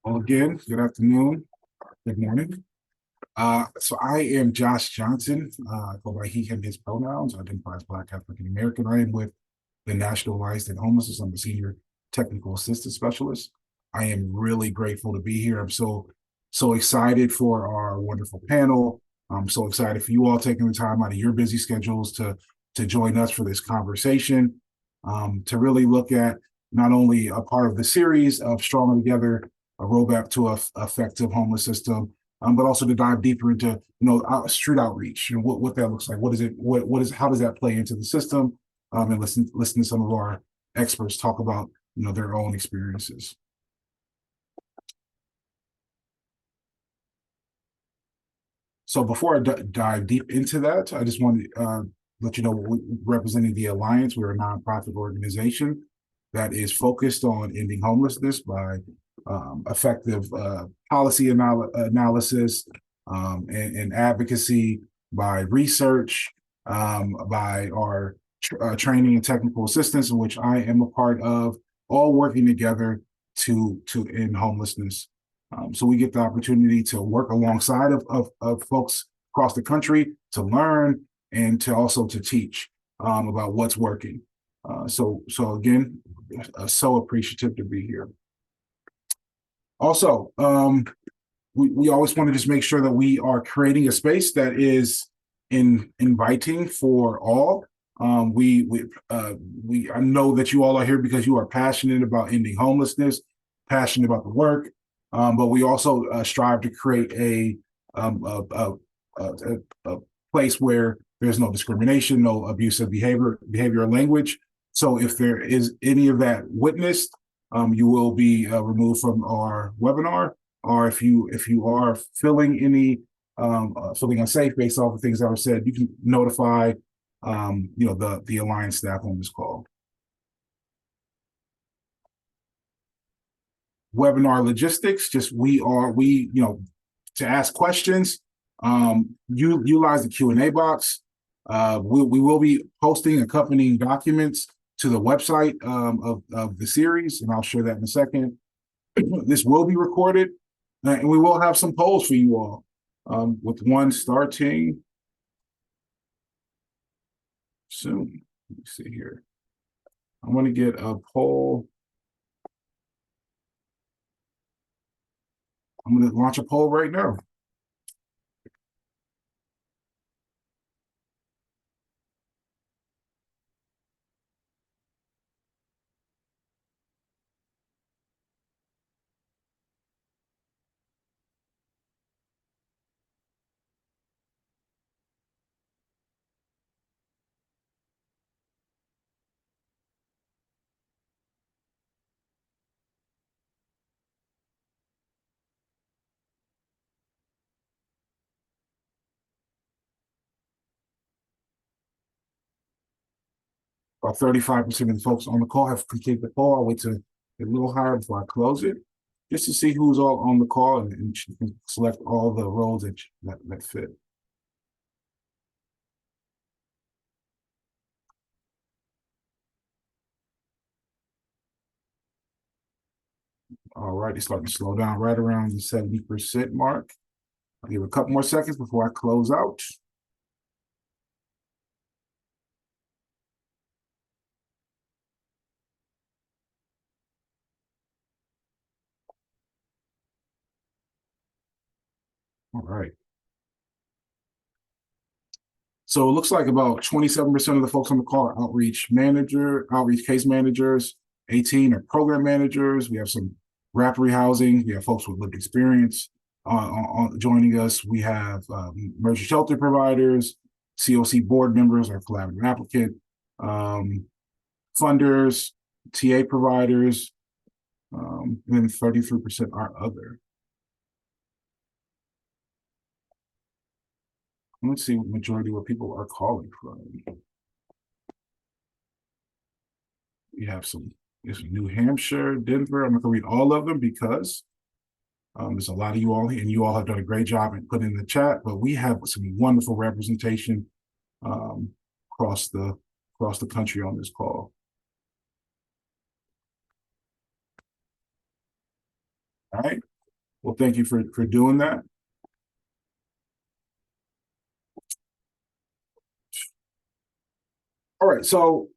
Well, again, good afternoon, good morning. So I am Josh Johnson. I go by he, him, his pronouns. I identify as Black African American. I am with the National Alliance and Homelessness. I'm a senior technical assistance specialist. I am really grateful to be here. I'm so excited for our wonderful panel. I'm so excited for you all taking the time out of your busy schedules to join us for this conversation, to really look at not only a part of the series of Stronger Together, a roadmap to a effective homeless system, but also to dive deeper into street outreach and what that looks like. What is it? What is how does that play into the system? And listen to some of our experts talk about their own experiences. So before I dive deep into that, I just want to let you know we're representing the Alliance. We're a nonprofit organization that is focused on ending homelessness by effective policy analysis and advocacy, by research, by our training and technical assistance, in which I am a part of, all working together to end homelessness. So we get the opportunity to work alongside of folks across the country to learn and to also to teach about what's working. So again, so appreciative to be here. Also, we always want to just make sure that we are creating a space that is inviting for all. I know that you all are here because you are passionate about ending homelessness, passionate about the work, but we also strive to create a place where there's no discrimination, no abusive behavior or language. So if there is any of that witnessed, you will be removed from our webinar. Or if you are feeling any feeling unsafe based off of things that were said, you can notify the Alliance staff on this call. Webinar logistics, just to ask questions, you utilize the Q&A box. We will be posting accompanying documents to the website of the series, and I'll share that in a second. This will be recorded, and we will have some polls for you all, with one starting soon. Let me see here. I want to get a poll. I'm going to launch a poll right now. About 35% of the folks on the call have completed the poll. I'll wait to get a little higher before I close it, just to see who's all on the call and select all the roles that fit. All right, it's starting to slow down right around the 70% mark. I'll give it a couple more seconds before I close out. All right. So it looks like about 27% of the folks on the call are outreach case managers, 18 are program managers. We have some rapid housing. We have folks with lived experience joining us. We have emergency shelter providers, COC board members, our collaborative applicant, funders, TA providers, and then 33% are other. Let's see what majority what people are calling from. We have there's New Hampshire, Denver. I'm not gonna read all of them because there's a lot of you all, and you all have done a great job in putting in the chat, but we have some wonderful representation across the country on this call. All right, Well, thank you for doing that. All right, so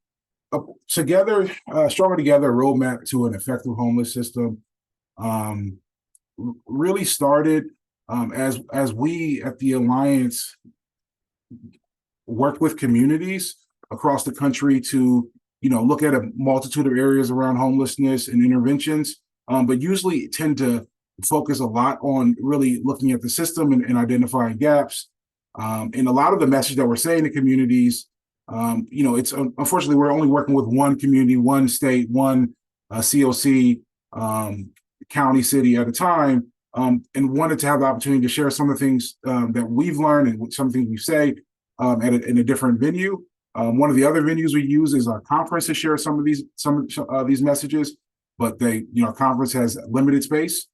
together, stronger together, a roadmap to an effective homeless system. Um, really started as we at the Alliance worked with communities across the country to look at a multitude of areas around homelessness and interventions, but usually tend to focus a lot on really looking at the system and identifying gaps. And a lot of the message that we're saying to communities, it's unfortunately we're only working with one community, one state, one COC, county, city at a time, and wanted to have the opportunity to share some of the things that we've learned and some things we say in a different venue. One of the other venues we use is our conference to share some of these messages, but our conference has limited space.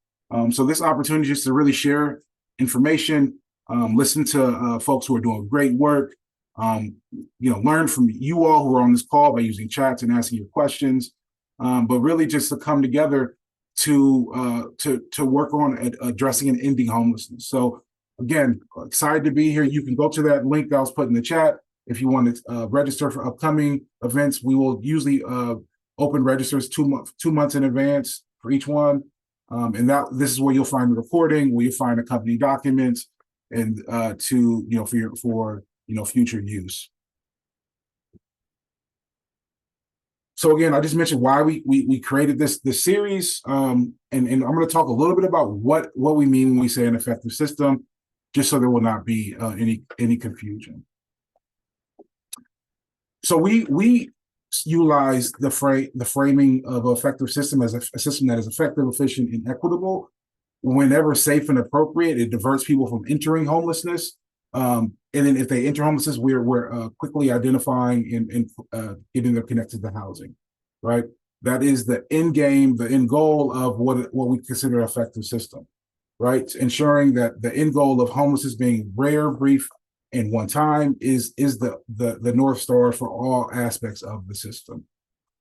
So this opportunity is just to really share information, listen to folks who are doing great work, learn from you all who are on this call by using chats and asking your questions, but really just to come together to work on addressing and ending homelessness. So again, excited to be here. You can go to that link that was put in the chat if you want to register for upcoming events. We will usually open registers 2 months in advance for each one, and this is where you'll find the recording, where you find accompanying documents, and for future use. So again, I just mentioned why we created this series, and I'm going to talk a little bit about what we mean when we say an effective system, just so there will not be any confusion. So we utilize the framing of an effective system as a system that is effective, efficient, and equitable. Whenever safe and appropriate, it diverts people from entering homelessness. And then if they enter homelessness, we're quickly identifying and getting them connected to housing, right? That is the end game, the end goal of what we consider an effective system, right? Ensuring that the end goal of homelessness being rare, brief, and one time is the North Star for all aspects of the system.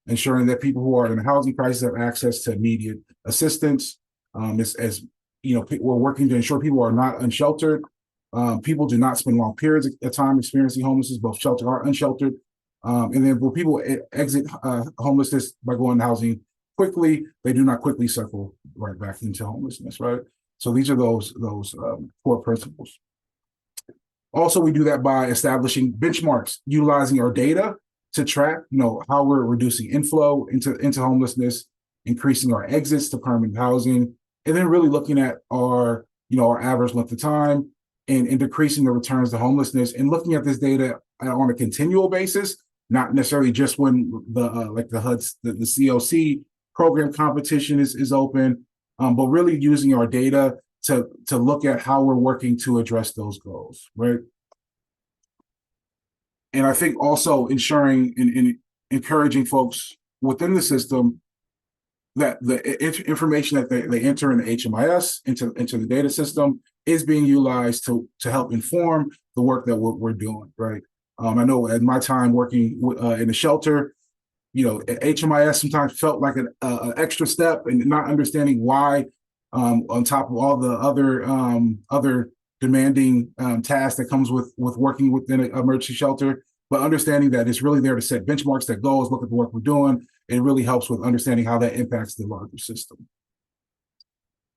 Ensuring that people who are in a housing crisis have access to immediate assistance. We're working to ensure people are not unsheltered. People do not spend long periods of time experiencing homelessness, both sheltered or unsheltered. And then when people exit homelessness by going to housing quickly, they do not quickly circle right back into homelessness, right? So these are those core principles. Also, we do that by establishing benchmarks, utilizing our data to track, how we're reducing inflow into homelessness, increasing our exits to permanent housing, and then really looking at our average length of time and decreasing the returns to homelessness, and looking at this data on a continual basis, not necessarily just when the HUD's the COC program competition is open, but really using our data to look at how we're working to address those goals, right? And I think also ensuring and encouraging folks within the system that the information that they enter in the HMIS into the data system is being utilized to help inform the work that we're doing, right? I know at my time working in a shelter, HMIS sometimes felt like an extra step, and not understanding why, on top of all the other demanding tasks that comes with working within an emergency shelter, but understanding that it's really there to set benchmarks, that goals, look at the work we're doing. It really helps with understanding how that impacts the larger system.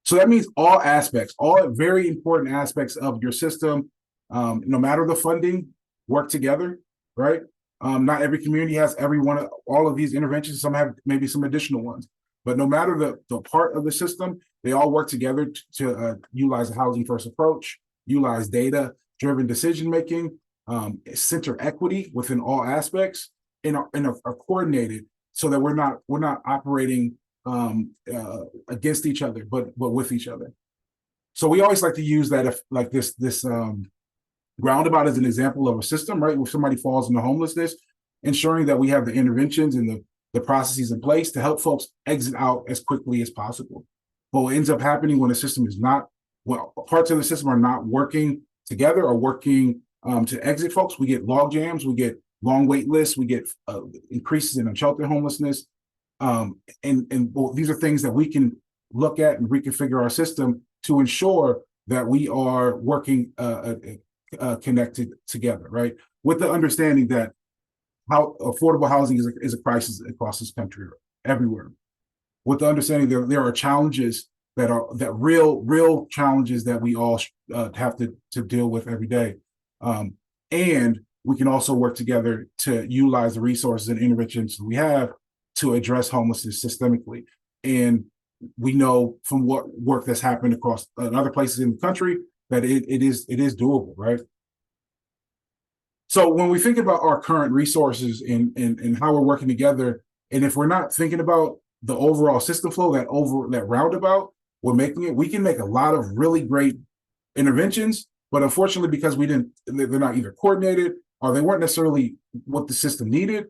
So that means all aspects, all very important aspects of your system, no matter the funding, work together, right? Not every community has all of these interventions. Some have maybe some additional ones, but no matter the part of the system, they all work together to utilize a housing first approach, utilize data-driven decision-making, center equity within all aspects, and are coordinated so that we're not operating against each other, but with each other. So we always like to use that this roundabout as an example of a system, right? Where somebody falls into homelessness, ensuring that we have the interventions and the processes in place to help folks exit out as quickly as possible. But what ends up happening when the system is not, parts of the system are not working together or working to exit folks, we get log jams, we get long wait lists, we get increases in unsheltered homelessness. These are things that we can look at and reconfigure our system to ensure that we are working connected together, right? With the understanding that how affordable housing is a crisis across this country, everywhere. With the understanding that there are challenges that real challenges that we all have to deal with every day, and we can also work together to utilize the resources and interventions we have to address homelessness systemically. And we know from what work that's happened across other places in the country that it is doable, right? So when we think about our current resources and how we're working together, and if we're not thinking about the overall system flow, that roundabout, we can make a lot of really great interventions, but unfortunately, because they're not either coordinated or they weren't necessarily what the system needed,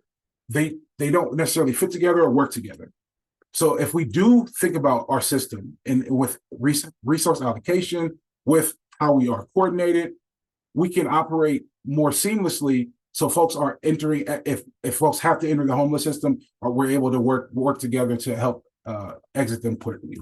they don't necessarily fit together or work together. So if we do think about our system and with resource allocation, with how we are coordinated, we can operate more seamlessly. So folks are entering, if folks have to enter the homeless system, or we're able to work together to help exit them quickly.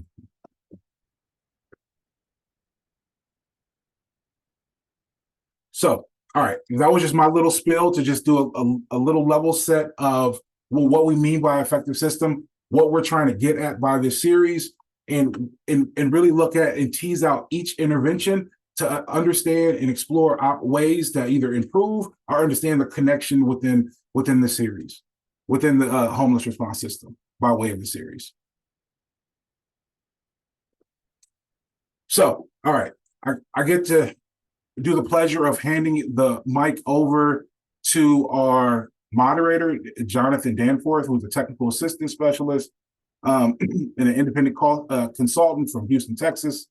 So, all right, that was just my little spill to just do a little level set of what we mean by effective system, what we're trying to get at by this series, and really look at and tease out each intervention to understand and explore ways to either improve or understand the connection within the series, within the homeless response system by way of the series. So, all right, I get to do the pleasure of handing the mic over to our moderator, Jonathan Danforth, who's a technical assistance specialist and an independent consultant from Houston, Texas.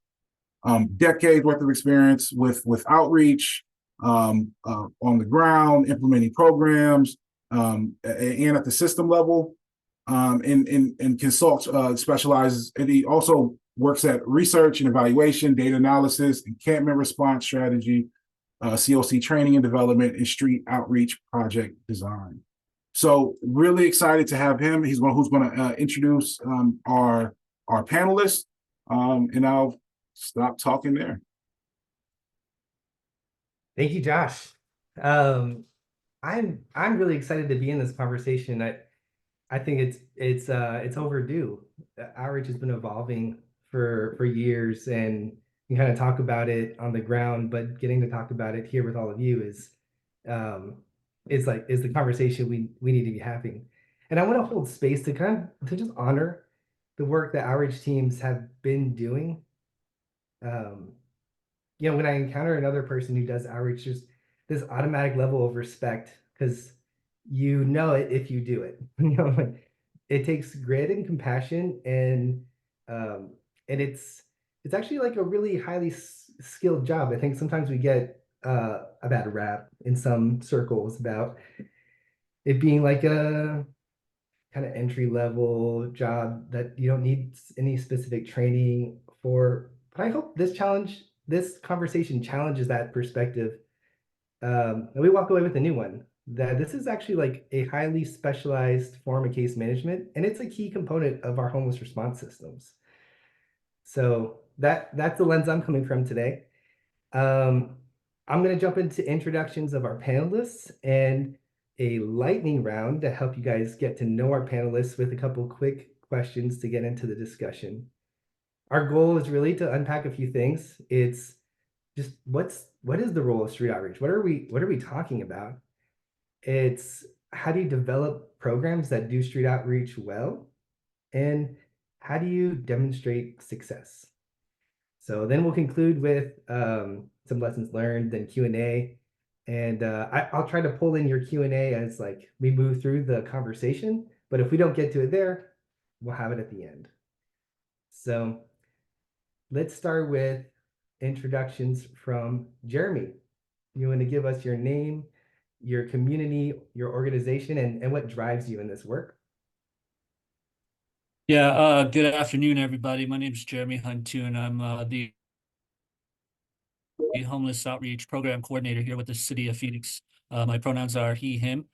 Decades worth of experience with outreach on the ground, implementing programs, and at the system level, and specializes, and he also works at research and evaluation, data analysis, encampment response strategy, COC training and development, and street outreach project design. So really excited to have him. He's one who's going to introduce our panelists, and I'll stop talking there. Thank you, Josh. I'm really excited to be in this conversation. I think it's overdue. Outreach has been evolving for years, and you kind of talk about it on the ground, but getting to talk about it here with all of you is the conversation we need to be having. And I want to hold space to just honor the work that outreach teams have been doing. When I encounter another person who does outreach, there's this automatic level of respect because you know it if you do it. It takes grit and compassion, and it's actually like a really highly skilled job. I think sometimes we get a bad rap in some circles about it being like a kind of entry level job that you don't need any specific training for. But I hope this conversation challenges that perspective, and we walk away with a new one, that this is actually like a highly specialized form of case management, and it's a key component of our homeless response systems. So that's the lens I'm coming from today. I'm going to jump into introductions of our panelists and a lightning round to help you guys get to know our panelists with a couple quick questions to get into the discussion. Our goal is really to unpack a few things. It's just what is the role of street outreach? What are we talking about? It's how do you develop programs that do street outreach well? And how do you demonstrate success? So then we'll conclude with some lessons learned, then Q&A. And I'll try to pull in your Q&A as like we move through the conversation. But if we don't get to it there, we'll have it at the end. So let's start with introductions from Jeremy. You want to give us your name, your community, your organization, and what drives you in this work? Yeah, good afternoon, everybody. My name is Jeremy Huntoon. I'm the Homeless Outreach Program Coordinator here with the City of Phoenix. My pronouns are he, him.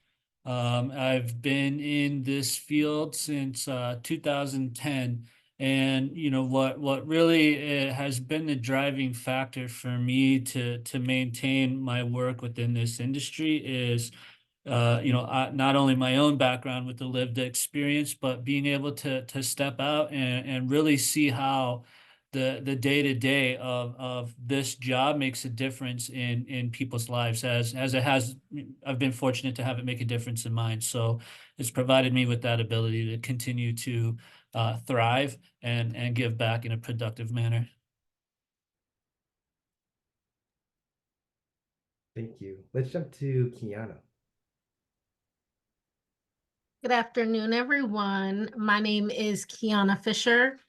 I've been in this field since 2010, And what really has been the driving factor for me to maintain my work within this industry is not only my own background with the lived experience, but being able to step out and really see how the day-to-day of this job makes a difference in people's lives, as it has. I've been fortunate to have it make a difference in mine. So it's provided me with that ability to continue to thrive and give back in a productive manner. Thank you. Let's jump to Kiana. Good afternoon, everyone. My name is Kiana Fisher,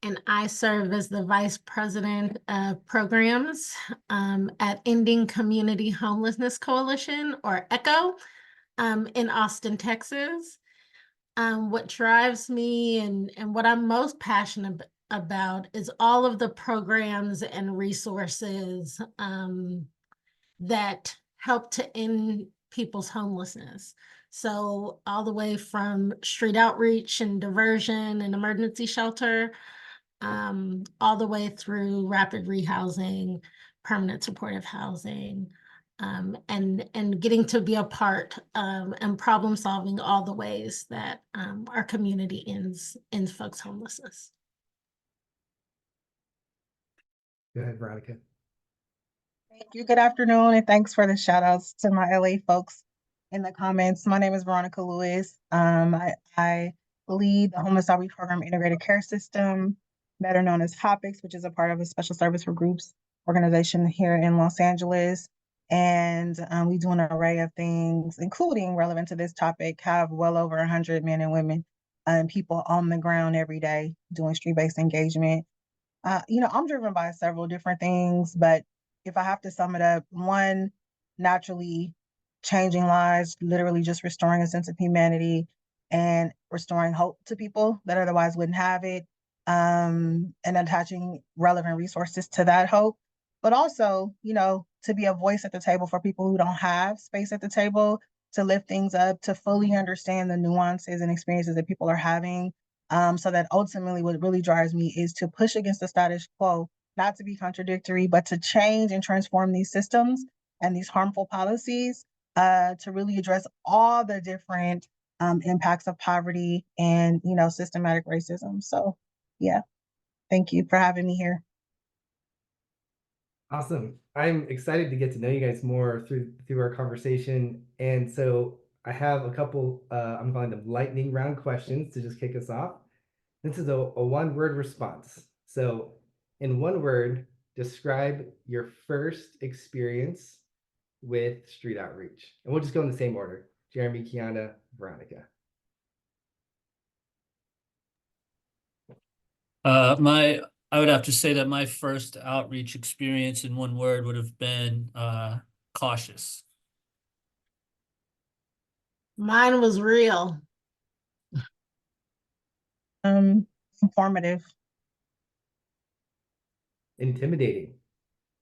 and I serve as the Vice President of Programs at Ending Community Homelessness Coalition, or ECHO, in Austin, Texas. What drives me and what I'm most passionate about is all of the programs and resources that help to end people's homelessness. So all the way from street outreach and diversion and emergency shelter, all the way through rapid rehousing, permanent supportive housing, and getting to be a part and problem solving all the ways that our community ends folks' homelessness. Go ahead, Veronica. Thank you. Good afternoon, and thanks for the shout outs to my LA folks in the comments. My name is Veronica Lewis. I lead the Homeless Outreach Program Integrated Care System, better known as HOPICS, which is a part of a special service for groups organization here in Los Angeles. And we do an array of things, including relevant to this topic, have well over 100 men and women and people on the ground every day doing street-based engagement. I'm driven by several different things, but if I have to sum it up, one, naturally changing lives, literally just restoring a sense of humanity and restoring hope to people that otherwise wouldn't have it, and attaching relevant resources to that hope. But also, to be a voice at the table for people who don't have space at the table, to lift things up, to fully understand the nuances and experiences that people are having. So that ultimately what really drives me is to push against the status quo, not to be contradictory, but to change and transform these systems and these harmful policies to really address all the different impacts of poverty and, systematic racism. So, yeah, thank you for having me here. Awesome. I'm excited to get to know you guys more through our conversation. And so I have a couple, I'm calling them lightning round questions to just kick us off. This is a one-word response. So in one word, describe your first experience with street outreach. And we'll just go in the same order. Jeremy, Kiana, Veronica. I would have to say that my first outreach experience in one word would have been cautious. Mine was real. Informative. Intimidating.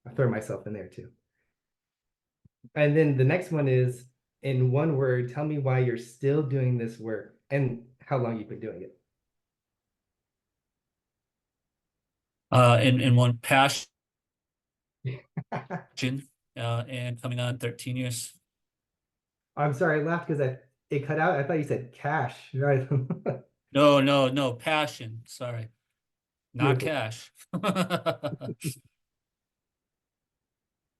I throw myself in there too. And then the next one is, in one word, tell me why you're still doing this work and how long you've been doing it. In one, passion, and coming on 13 years. I'm sorry, I laughed because it cut out. I thought you said cash, right? No, passion. Sorry, not Beautiful. cash.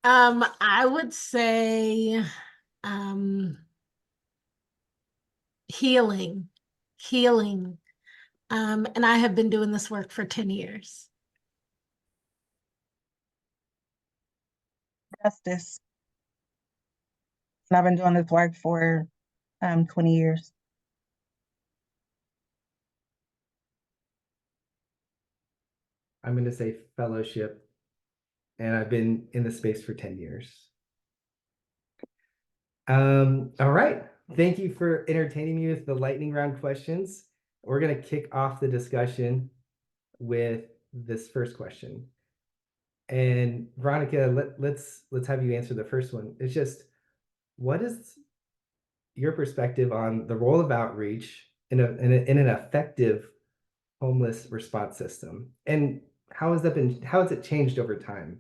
I would say healing. And I have been doing this work for 10 years. Justice. And I've been doing this work for 20 years. I'm going to say fellowship, and I've been in the space for 10 years. All right. Thank you for entertaining me with the lightning round questions. We're going to kick off the discussion with this first question. And Veronica, let's have you answer the first one. It's just, what is your perspective on the role of outreach in an effective homeless response system, and how has it changed over time?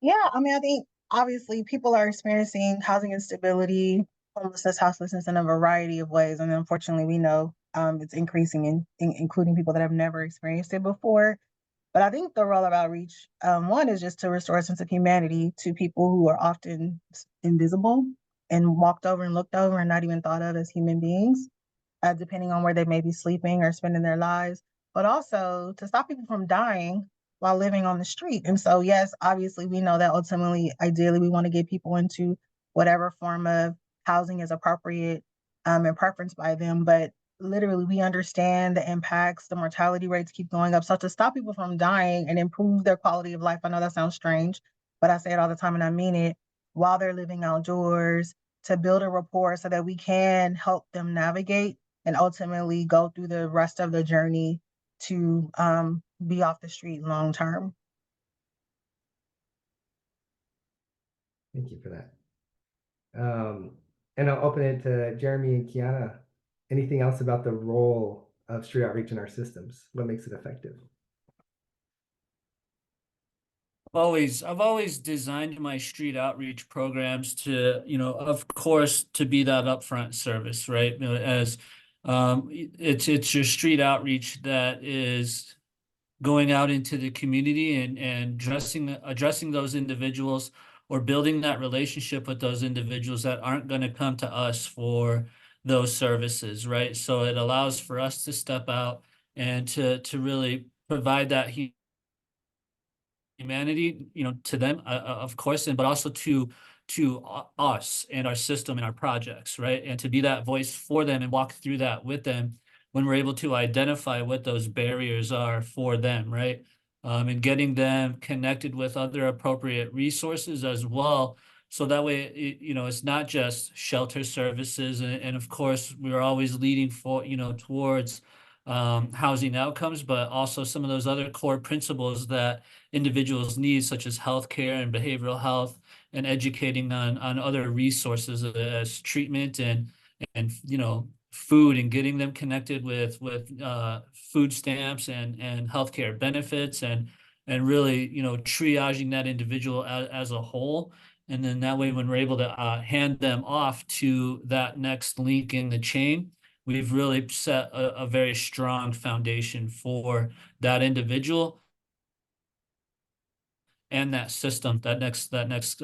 Yeah, I mean, I think obviously people are experiencing housing instability, homelessness, houselessness in a variety of ways, and unfortunately, we know it's increasing, including people that have never experienced it before. But I think the role of outreach, one is just to restore a sense of humanity to people who are often invisible and walked over and looked over and not even thought of as human beings, depending on where they may be sleeping or spending their lives, but also to stop people from dying while living on the street. And so, yes, obviously, we know that ultimately, ideally, we want to get people into whatever form of housing is appropriate and preference by them. But literally, we understand the impacts, the mortality rates keep going up. So, to stop people from dying and improve their quality of life, I know that sounds strange, but I say it all the time and I mean it, while they're living outdoors, to build a rapport so that we can help them navigate and ultimately go through the rest of the journey to be off the street long term. Thank you for that. And I'll open it to Jeremy and Kiana. Anything else about the role of street outreach in our systems? What makes it effective? I've always designed my street outreach programs to, of course, to be that upfront service, right? As it's your street outreach that is going out into the community and addressing those individuals, or building that relationship with those individuals that aren't going to come to us for those services, right? So it allows for us to step out and to really provide that humanity, to them, of course, and but also to us and our system and our projects, right? And to be that voice for them and walk through that with them when we're able to identify what those barriers are for them, right? And getting them connected with other appropriate resources as well. So that way, it's not just shelter services. And of course, we're always leading towards housing outcomes, but also some of those other core principles that individuals need, such as healthcare and behavioral health, and educating on other resources as treatment and food, and getting them connected with food stamps and healthcare benefits, and really triaging that individual as a whole. And then that way, when we're able to hand them off to that next link in the chain, we've really set a very strong foundation for that individual and that system, that next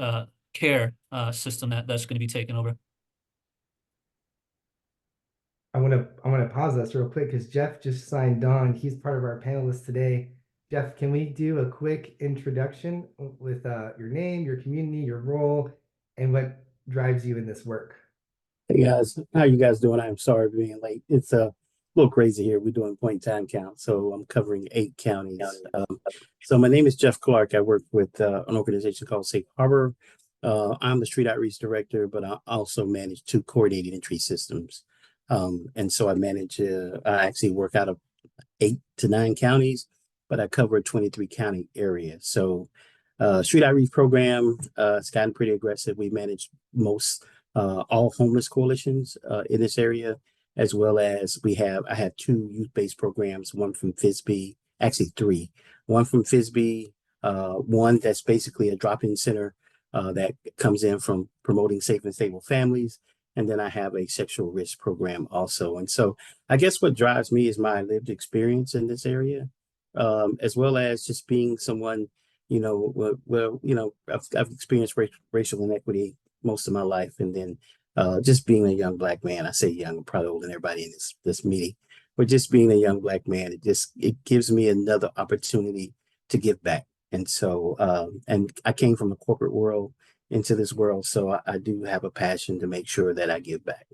care system that's going to be taken over. I want to pause us real quick because Jeff just signed on. He's part of our panelists today. Jeff, can we do a quick introduction with your name, your community, your role, and what drives you in this work? Hey guys, how you guys doing? I'm sorry for being late. It's a little crazy here. We're doing point time count, so I'm covering 8 counties. So my name is Jeff Clark. I work with an organization called Safe Harbor. I'm the street outreach director, but I also manage 2 coordinated entry systems. And so I actually work out of 8 to 9 counties, but I cover a 23 county area. So street outreach program, it's gotten pretty aggressive. We manage all homeless coalitions in this area, as well as I have 2 youth-based programs, one from FISB, actually 3, one from FISB, one that's basically a drop-in center that comes in from promoting safe and stable families. And then I have a sexual risk program also. And so I guess what drives me is my lived experience in this area, as well as just being someone, I've experienced racial inequity most of my life. And then just being a young Black man, I say young, I'm probably older than everybody in this meeting, but just being a young Black man, it gives me another opportunity to give back. And so, and I came from the corporate world into this world, so I do have a passion to make sure that I give back.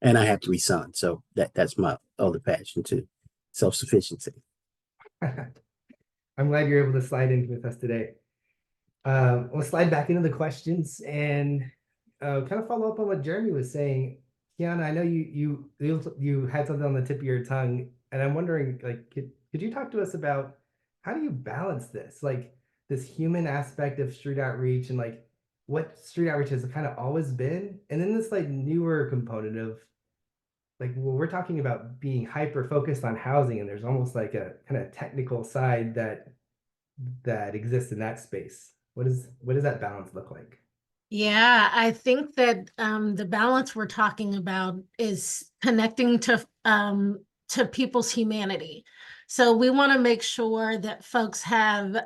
And I have 3 sons, so that's my other passion too, self-sufficiency. I'm glad you're able to slide in with us today. We'll slide back into the questions and kind of follow up on what Jeremy was saying. Kiana, I know you had something on the tip of your tongue, and I'm wondering, like, could you talk to us about how do you balance this, like this human aspect of street outreach and like what street outreach has kind of always been, and then this like newer component of like when we're talking about being hyper focused on housing, and there's almost like a kind of technical side that exists in that space. What does that balance look like? Yeah, I think that the balance we're talking about is connecting to people's humanity. So we want to make sure that folks have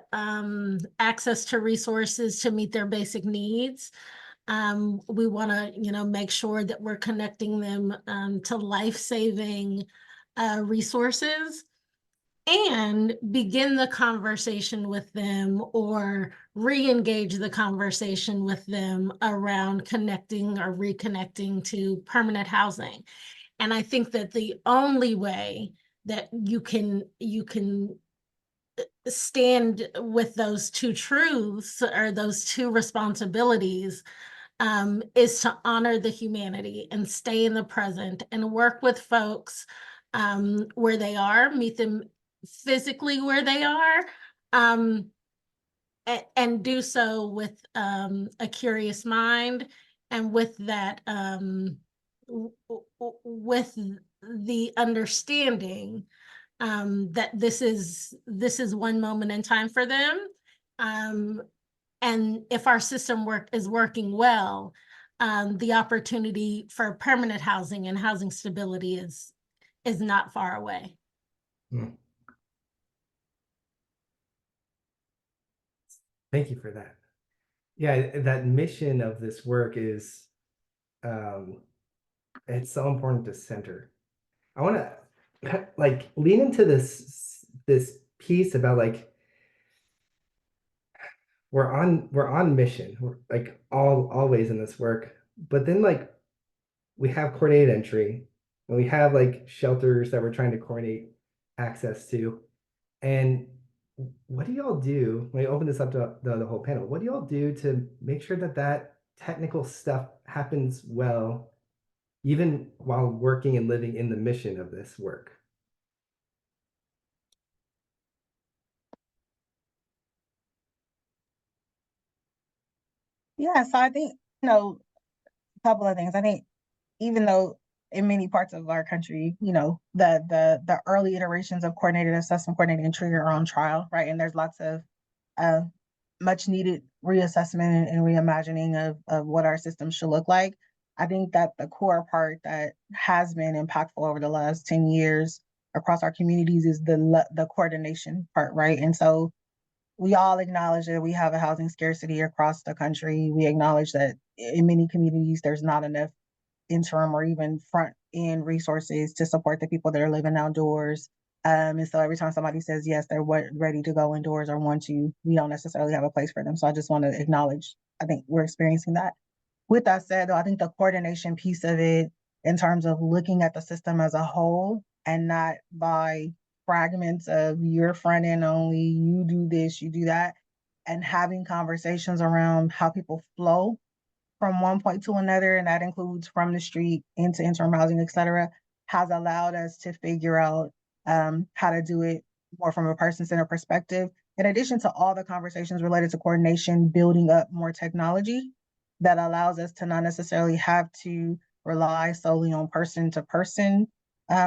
access to resources to meet their basic needs. We want to, make sure that we're connecting them to life-saving resources, and begin the conversation with them or re-engage the conversation with them around connecting or reconnecting to permanent housing. And I think that the only way that you can stand with those two truths or those two responsibilities is to honor the humanity and stay in the present and work with folks where they are, meet them physically where they are, and do so with a curious mind, and with that with the understanding that this is one moment in time for them. And if our system is working well, the opportunity for permanent housing and housing stability is not far away. Thank you for that. Yeah, that mission of this work is, it's so important to center. I want to like lean into this piece about like we're on mission. We're like always in this work, but then like we have coordinated entry, and we have like shelters that we're trying to coordinate access to. And what do y'all do when we open this up to the whole panel? What do y'all do to make sure that that technical stuff happens well, even while working and living in the mission of this work? Yeah, so I think, a couple of things. I think even though in many parts of our country, the early iterations of coordinated assessment, coordinated entry are on trial, right? And there's lots of much needed reassessment and reimagining of what our system should look like. I think that the core part that has been impactful over the last 10 years across our communities is the coordination part, right? And so we all acknowledge that we have a housing scarcity across the country. We acknowledge that in many communities, there's not enough interim or even front end resources to support the people that are living outdoors. And so every time somebody says yes, they're ready to go indoors or want to, we don't necessarily have a place for them. So I just want to acknowledge, I think we're experiencing that. With that said, though, I think the coordination piece of it, in terms of looking at the system as a whole and not by fragments of your front end only, you do this, you do that, and having conversations around how people flow from one point to another, and that includes from the street into interim housing, et cetera, has allowed us to figure out how to do it more from a person-centered perspective. In addition to all the conversations related to coordination, building up more technology that allows us to not necessarily have to rely solely on person-to-person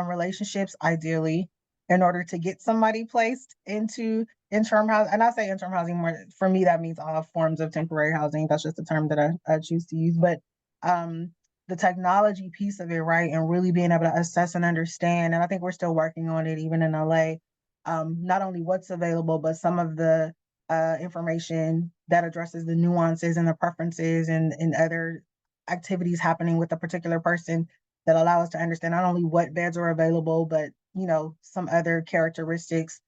relationships, ideally, in order to get somebody placed into interim housing. And I say interim housing more, for me, that means all forms of temporary housing. That's just the term that I choose to use. But the technology piece of it, right, and really being able to assess and understand, and I think we're still working on it even in LA, not only what's available, but some of the information that addresses the nuances and the preferences and other activities happening with a particular person that allow us to understand not only what beds are available, but some other characteristics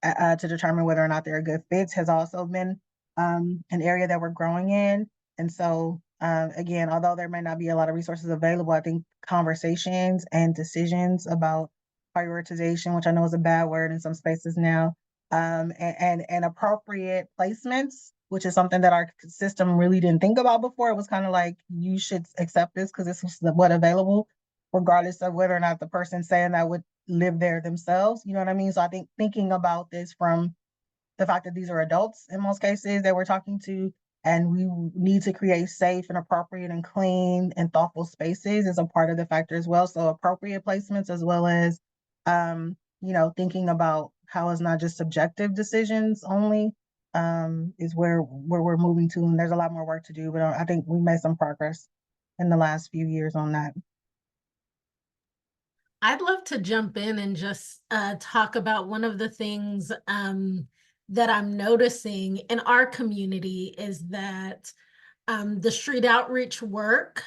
to determine whether or not they're a good fit has also been an area that we're growing in. And so again, although there may not be a lot of resources available, I think conversations and decisions about prioritization, which I know is a bad word in some spaces now, and appropriate placements, which is something that our system really didn't think about before. It was kind of like, you should accept this because this is what available, regardless of whether or not the person saying that would live there themselves. You know what I mean? So I think thinking about this from the fact that these are adults in most cases that we're talking to, and we need to create safe and appropriate and clean and thoughtful spaces is a part of the factor as well. So appropriate placements, as well as, thinking about how it's not just subjective decisions only, is where we're moving to. And there's a lot more work to do, but I think we made some progress in the last few years on that. I'd love to jump in and just talk about one of the things that I'm noticing in our community is that the street outreach work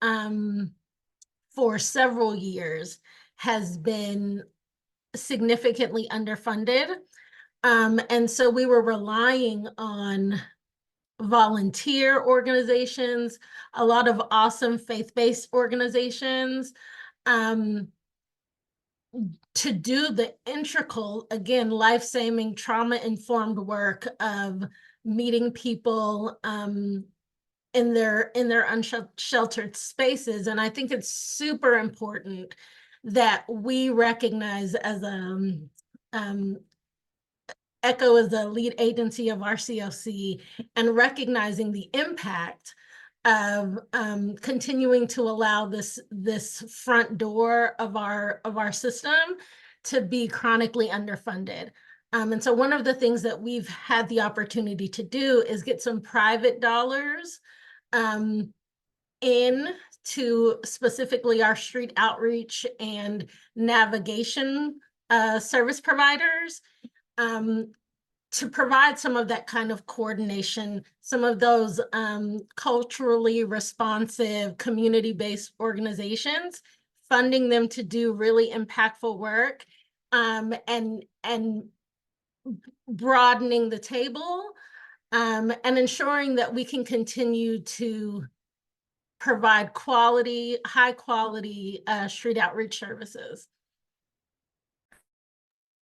for several years has been significantly underfunded. And so we were relying on volunteer organizations, a lot of awesome faith-based organizations, to do the integral, again, life-saving, trauma-informed work of meeting people in their unsheltered spaces. And I think it's super important that we recognize as ECHO is the lead agency of RCOC, and recognizing the impact of continuing to allow this front door of our system to be chronically underfunded. And so one of the things that we've had the opportunity to do is get some private dollars in to specifically our street outreach and navigation service providers, to provide some of that kind of coordination, some of those culturally responsive, community-based organizations, funding them to do really impactful work, and broadening the table, and ensuring that we can continue to provide quality, high quality street outreach services.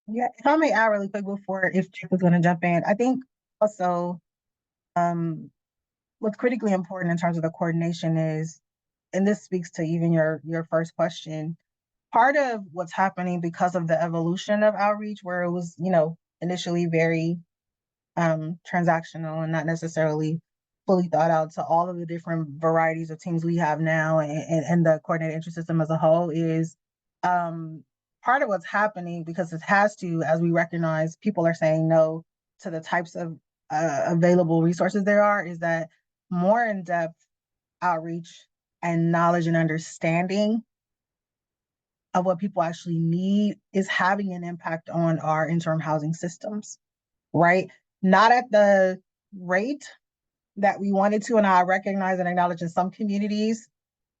Yeah, if I may add really quick before, if Jeff was going to jump in, I think also what's critically important in terms of the coordination is, and this speaks to even your first question, part of what's happening because of the evolution of outreach, where it was, initially very transactional and not necessarily fully thought out, to all of the different varieties of teams we have now, and the coordinated entry system as a whole, is part of what's happening, because it has to, as we recognize people are saying no to the types of available resources there are, is that more in-depth outreach and knowledge and understanding of what people actually need is having an impact on our interim housing systems, right? Not at the rate that we wanted to, and I recognize and acknowledge in some communities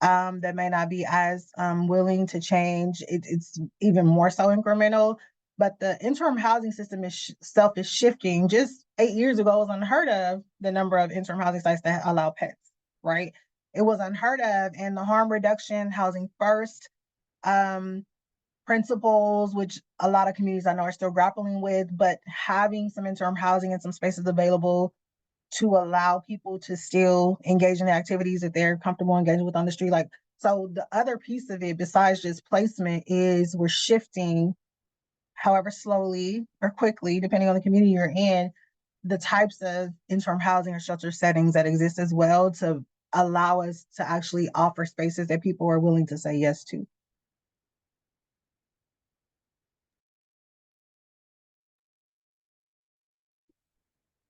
that may not be as willing to change. It's even more so incremental, but the interim housing system itself is shifting. Just 8 years ago, it was unheard of the number of interim housing sites that allow pets, right? It was unheard of, and the harm reduction, housing first principles, which a lot of communities I know are still grappling with, but having some interim housing and some spaces available to allow people to still engage in the activities that they're comfortable engaging with on the street. So the other piece of it, besides just placement, is we're shifting, however slowly or quickly, depending on the community you're in, the types of interim housing or shelter settings that exist as well, to allow us to actually offer spaces that people are willing to say yes to.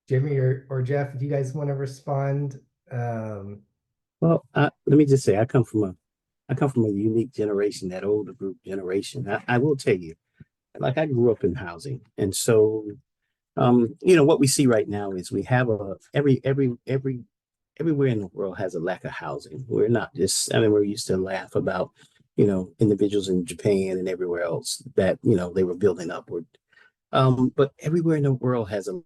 Jimmy or Jeff, do you guys want to respond? Well, let me just say, I come from a unique generation, that older group generation. I will tell you, like, I grew up in housing, and so what we see right now is we have everywhere in the world has a lack of housing. We're not just, we used to laugh about individuals in Japan and everywhere else that they were building upward, but everywhere in the world has a.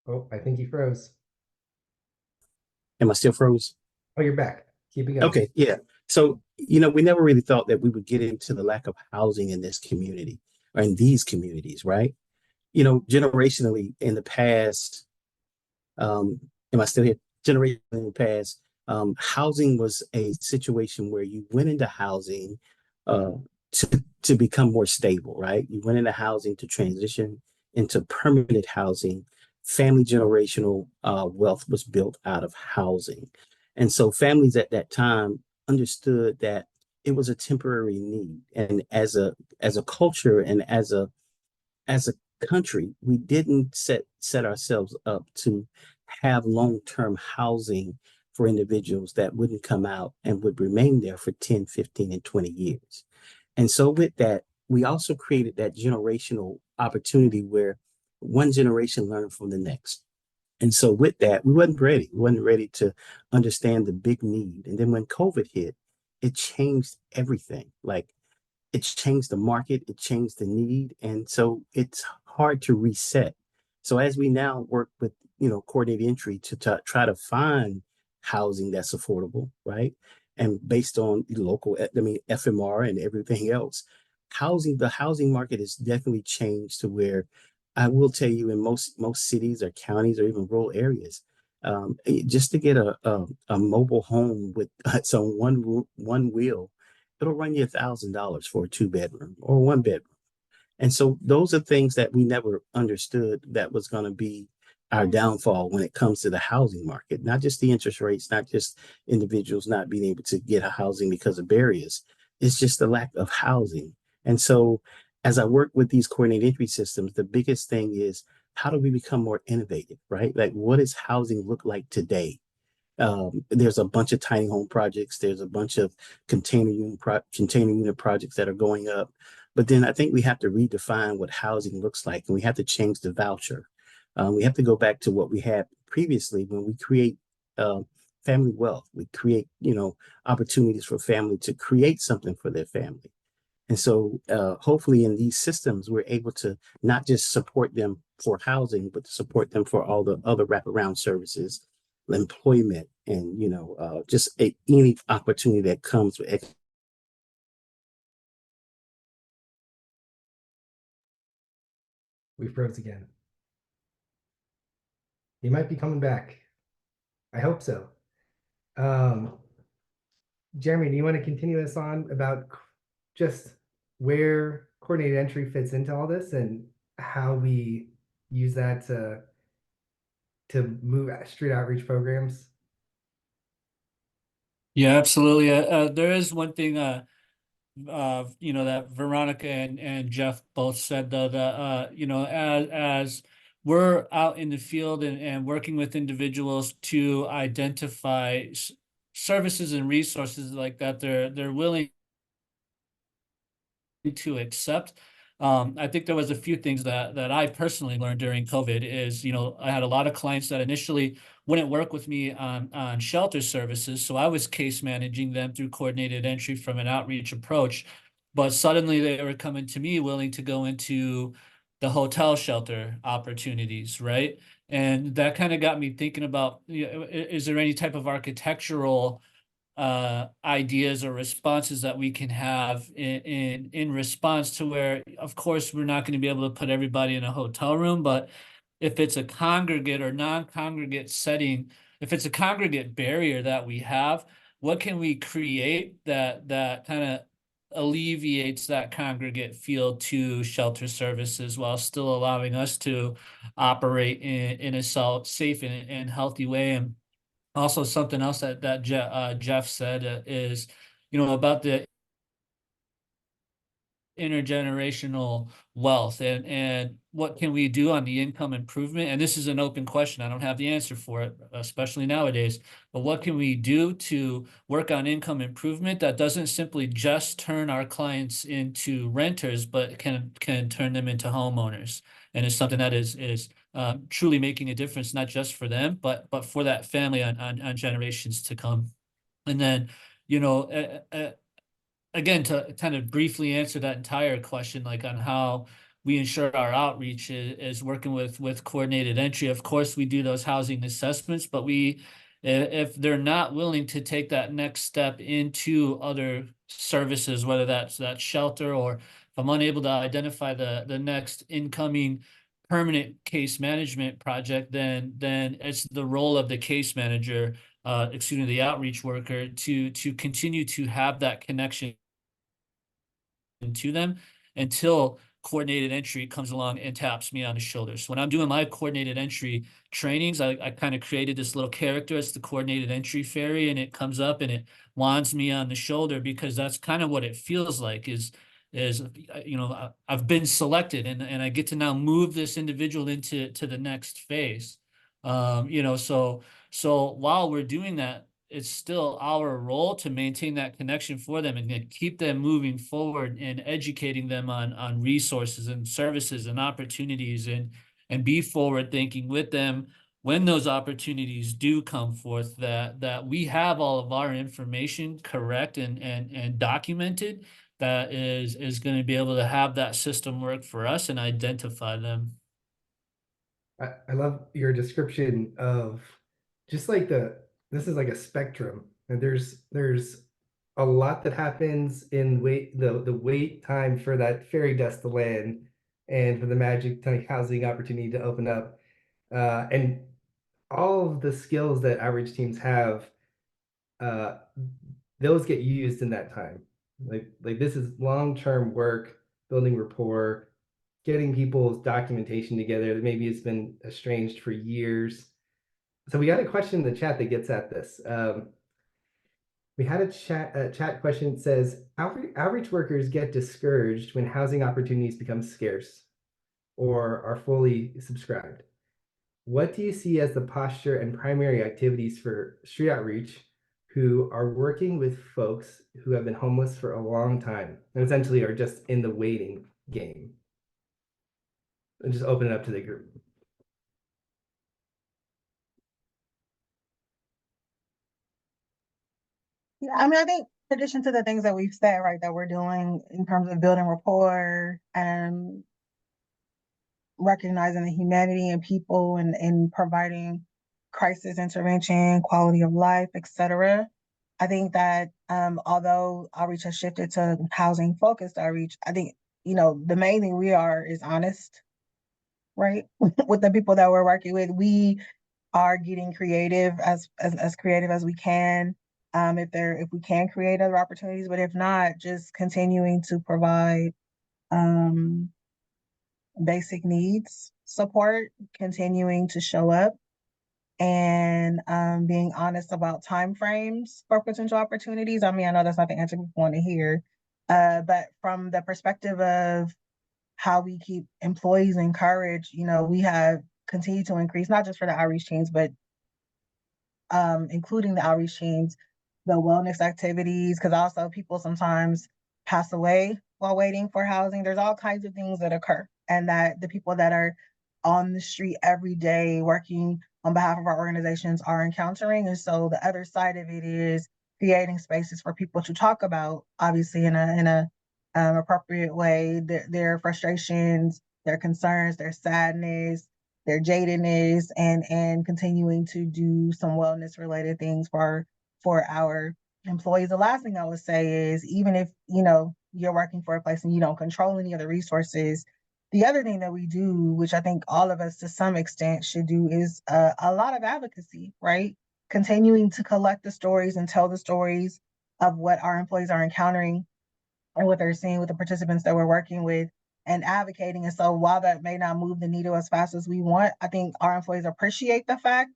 Oh, I think he froze. Am I still froze? Oh, you're back. Keep it going. Okay, yeah. So, we never really thought that we would get into the lack of housing in this community or in these communities, right? Generationally in the past, am I still here? Generationally in the past, housing was a situation where you went into housing to become more stable, right? You went into housing to transition into permanent housing. Family generational wealth was built out of housing. And so families at that time understood that it was a temporary need. And as a culture and as a country, we didn't set ourselves up to have long-term housing for individuals that wouldn't come out and would remain there for 10, 15, and 20 years. And so with that, we also created that generational opportunity where one generation learned from the next. And so with that, we wasn't ready. We wasn't ready to understand the big need. And then when COVID hit, it changed everything. Like it changed the market, it changed the need. And so it's hard to reset. So as we now work with, coordinated entry to try to find housing that's affordable, right? And based on local, FMR and everything else, the housing market has definitely changed to where I will tell you in most cities or counties or even rural areas, just to get a mobile home with its own one wheel, it'll run you $1,000 for a 2-bedroom or 1 bedroom. And so those are things that we never understood that was going to be our downfall when it comes to the housing market, not just the interest rates, not just individuals not being able to get a housing because of barriers. It's just the lack of housing. And so as I work with these coordinated entry systems, the biggest thing is how do we become more innovative, right? Like what does housing look like today? There's a bunch of tiny home projects. There's a bunch of container unit projects that are going up. But then I think we have to redefine what housing looks like, and we have to change the voucher. We have to go back to what we had previously when we create family wealth. We create, opportunities for family to create something for their family. And so hopefully in these systems, we're able to not just support them for housing, but to support them for all the other wraparound services, employment, and just any opportunity that comes with. We froze again. He might be coming back. I hope so. Jeremy, do you want to continue us on about just where coordinated entry fits into all this and how we use that to move street outreach programs? Yeah, absolutely. There is one thing, that Veronica and Jeff both said, though, that, as we're out in the field and working with individuals to identify services and resources like that, they're willing to accept. I think there was a few things that I personally learned during COVID is, I had a lot of clients that initially wouldn't work with me on shelter services. So I was case managing them through coordinated entry from an outreach approach. But suddenly they were coming to me willing to go into the hotel shelter opportunities, right? And that kind of got me thinking about, is there any type of architectural ideas or responses that we can have in response to where, of course, we're not going to be able to put everybody in a hotel room, but if it's a congregate or non-congregate setting, if it's a congregate barrier that we have, what can we create that kind of alleviates that congregate feel to shelter services while still allowing us to operate in a safe and healthy way? And also something else that Jeff said is, about the intergenerational wealth and what can we do on the income improvement? And this is an open question. I don't have the answer for it, especially nowadays, but what can we do to work on income improvement that doesn't simply just turn our clients into renters, but can turn them into homeowners? And it's something that is truly making a difference, not just for them, but for that family on generations to come. And then, again, to kind of briefly answer that entire question, like on how we ensure our outreach is working with coordinated entry. Of course, we do those housing assessments, but if they're not willing to take that next step into other services, whether that's that shelter, or if I'm unable to identify the next incoming permanent case management project, then it's the role of the case manager, the outreach worker, to continue to have that connection to them until coordinated entry comes along and taps me on the shoulder. So when I'm doing my coordinated entry trainings, I kind of created this little character. It's the coordinated entry fairy, and it comes up and it wands me on the shoulder, because that's kind of what it feels like is I've been selected, and I get to now move this individual into the next phase. So while we're doing that, it's still our role to maintain that connection for them and then keep them moving forward and educating them on resources and services and opportunities, and be forward thinking with them when those opportunities do come forth, that we have all of our information correct and documented, that is going to be able to have that system work for us and identify them. I love your description of just like this is like a spectrum, and there's a lot that happens in the wait time for that fairy dust to land and for the magic housing opportunity to open up, and all of the skills that outreach teams have, uh, those get used in that time. Like this is long-term work, building rapport, getting people's documentation together that maybe it's been estranged for years. So we got a question in the chat that gets at this. We had a chat question that says, outreach workers get discouraged when housing opportunities become scarce or are fully subscribed. What do you see as the posture and primary activities for street outreach who are working with folks who have been homeless for a long time and essentially are just in the waiting game? And just open it up to the group. Yeah, I mean, I think in addition to the things that we've said, right, that we're doing in terms of building rapport and recognizing the humanity in people and providing crisis intervention, quality of life, etc. I think that although outreach has shifted to housing focused outreach, I think, the main thing we are is honest, right? With the people that we're working with, we are getting creative as creative as we can. If we can create other opportunities, but if not, just continuing to provide basic needs support, continuing to show up, and being honest about timeframes for potential opportunities. I mean, I know that's not the answer we want to hear, but from the perspective of how we keep employees encouraged, we have continued to increase, not just for the outreach teams, but including the outreach teams, the wellness activities, because also people sometimes pass away while waiting for housing. There's all kinds of things that occur, and that the people that are on the street every day working on behalf of our organizations are encountering. And so the other side of it is creating spaces for people to talk about, obviously in a appropriate way, their frustrations, their concerns, their sadness, their jadedness, and continuing to do some wellness related things for our employees. The last thing I would say is, even if you're working for a place and you don't control any of the resources, the other thing that we do, which I think all of us to some extent should do, is a lot of advocacy, right? Continuing to collect the stories and tell the stories of what our employees are encountering and what they're seeing with the participants that we're working with, and advocating. And so while that may not move the needle as fast as we want, I think our employees appreciate the fact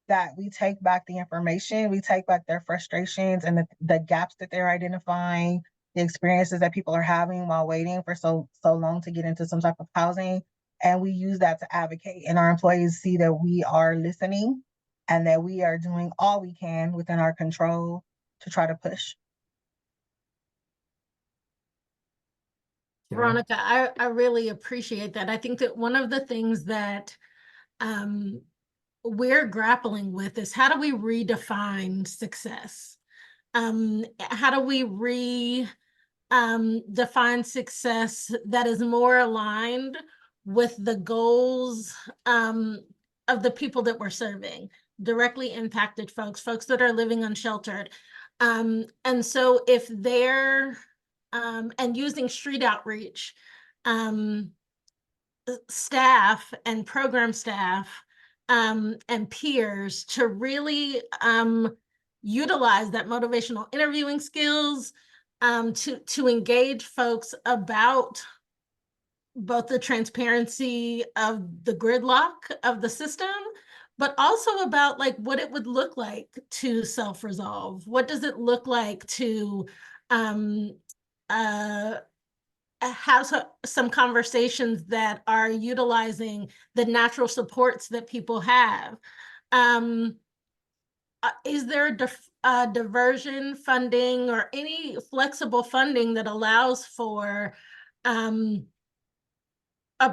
that we take back the information, we take back their frustrations and the gaps that they're identifying, the experiences that people are having while waiting for so long to get into some type of housing. And we use that to advocate. And our employees see that we are listening and that we are doing all we can within our control to try to push. Veronica, I really appreciate that. I think that one of the things that we're grappling with is, how do we redefine success? How do we define success that is more aligned with the goals of the people that we're serving, directly impacted folks that are living unsheltered. And so if they're and using street outreach staff and program staff and peers to really utilize that motivational interviewing skills, to engage folks about both the transparency of the gridlock of the system, but also about like what it would look like to self-resolve. What does it look like to have some conversations that are utilizing the natural supports that people have? Is there diversion funding or any flexible funding that allows for a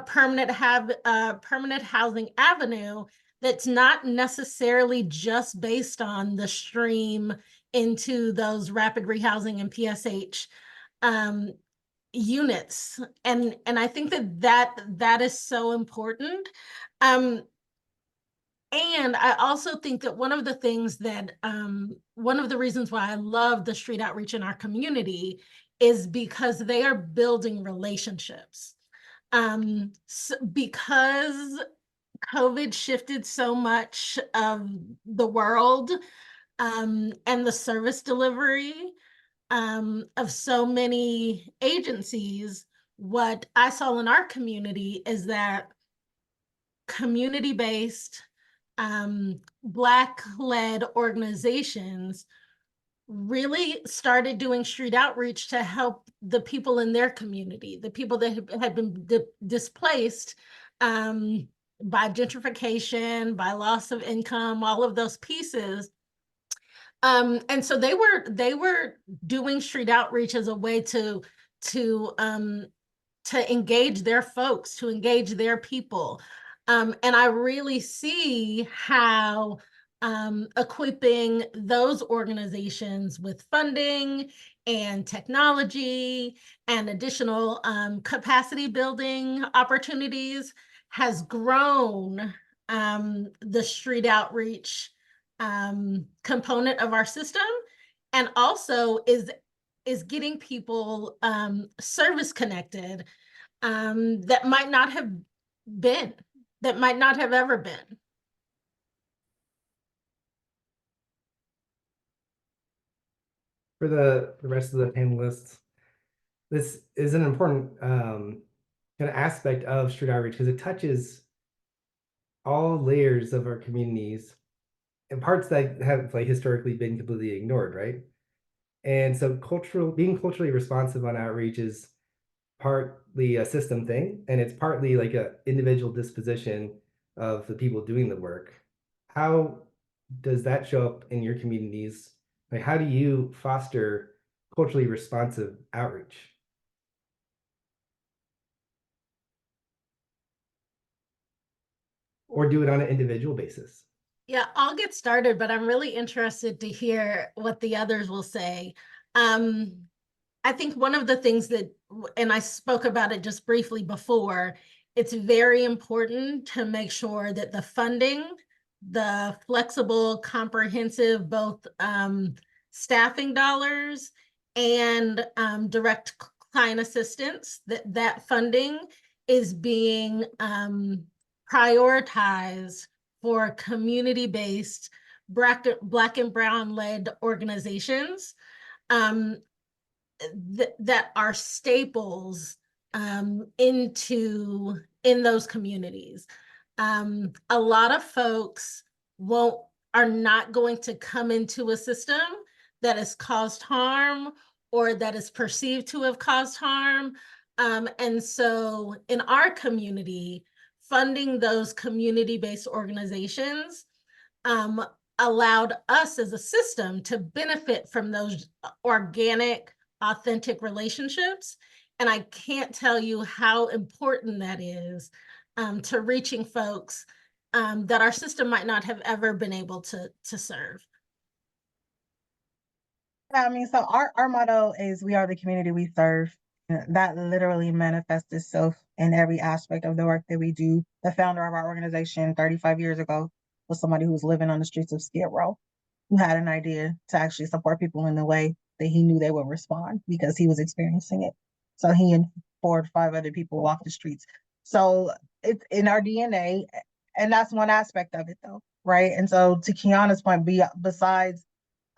permanent housing avenue that's not necessarily just based on the stream into those rapid rehousing and PSH units? And I think that is so important. And I also think that one of the things that one of the reasons why I love the street outreach in our community is because they are building relationships. Because COVID shifted so much of the world and the service delivery of so many agencies, what I saw in our community is that community-based, Black-led organizations really started doing street outreach to help the people in their community, the people that had been displaced by gentrification, by loss of income, all of those pieces. And so they were doing street outreach as a way to engage their folks, to engage their people. And I really see how equipping those organizations with funding and technology and additional capacity building opportunities has grown the street outreach component of our system, and also is getting people service connected that might not have ever been. For the rest of the panelists, this is an important kind of aspect of street outreach because it touches all layers of our communities and parts that have like historically been completely ignored, right? And so being culturally responsive on outreach is partly a system thing, and it's partly like a individual disposition of the people doing the work. How does that show up in your communities? Like, how do you foster culturally responsive outreach? Or do it on an individual basis? Yeah, I'll get started, but I'm really interested to hear what the others will say. I think one of the things that, and I spoke about it just briefly before, it's very important to make sure that the funding, the flexible, comprehensive, both staffing dollars and direct client assistance, that funding is being prioritized for community-based Black and Brown-led organizations that are staples in those communities. A lot of folks are not going to come into a system that has caused harm or that is perceived to have caused harm. And so in our community, funding those community-based organizations allowed us as a system to benefit from those organic, authentic relationships. And I can't tell you how important that is to reaching folks that our system might not have ever been able to serve. Yeah, I mean, so our motto is we are the community we serve. That literally manifests itself in every aspect of the work that we do. The founder of our organization 35 years ago was somebody who was living on the streets of Skid Row, who had an idea to actually support people in the way that he knew they would respond because he was experiencing it. So he and 4 or 5 other people walked the streets. So it's in our DNA, and that's one aspect of it, though, right? And so to Kiana's point, besides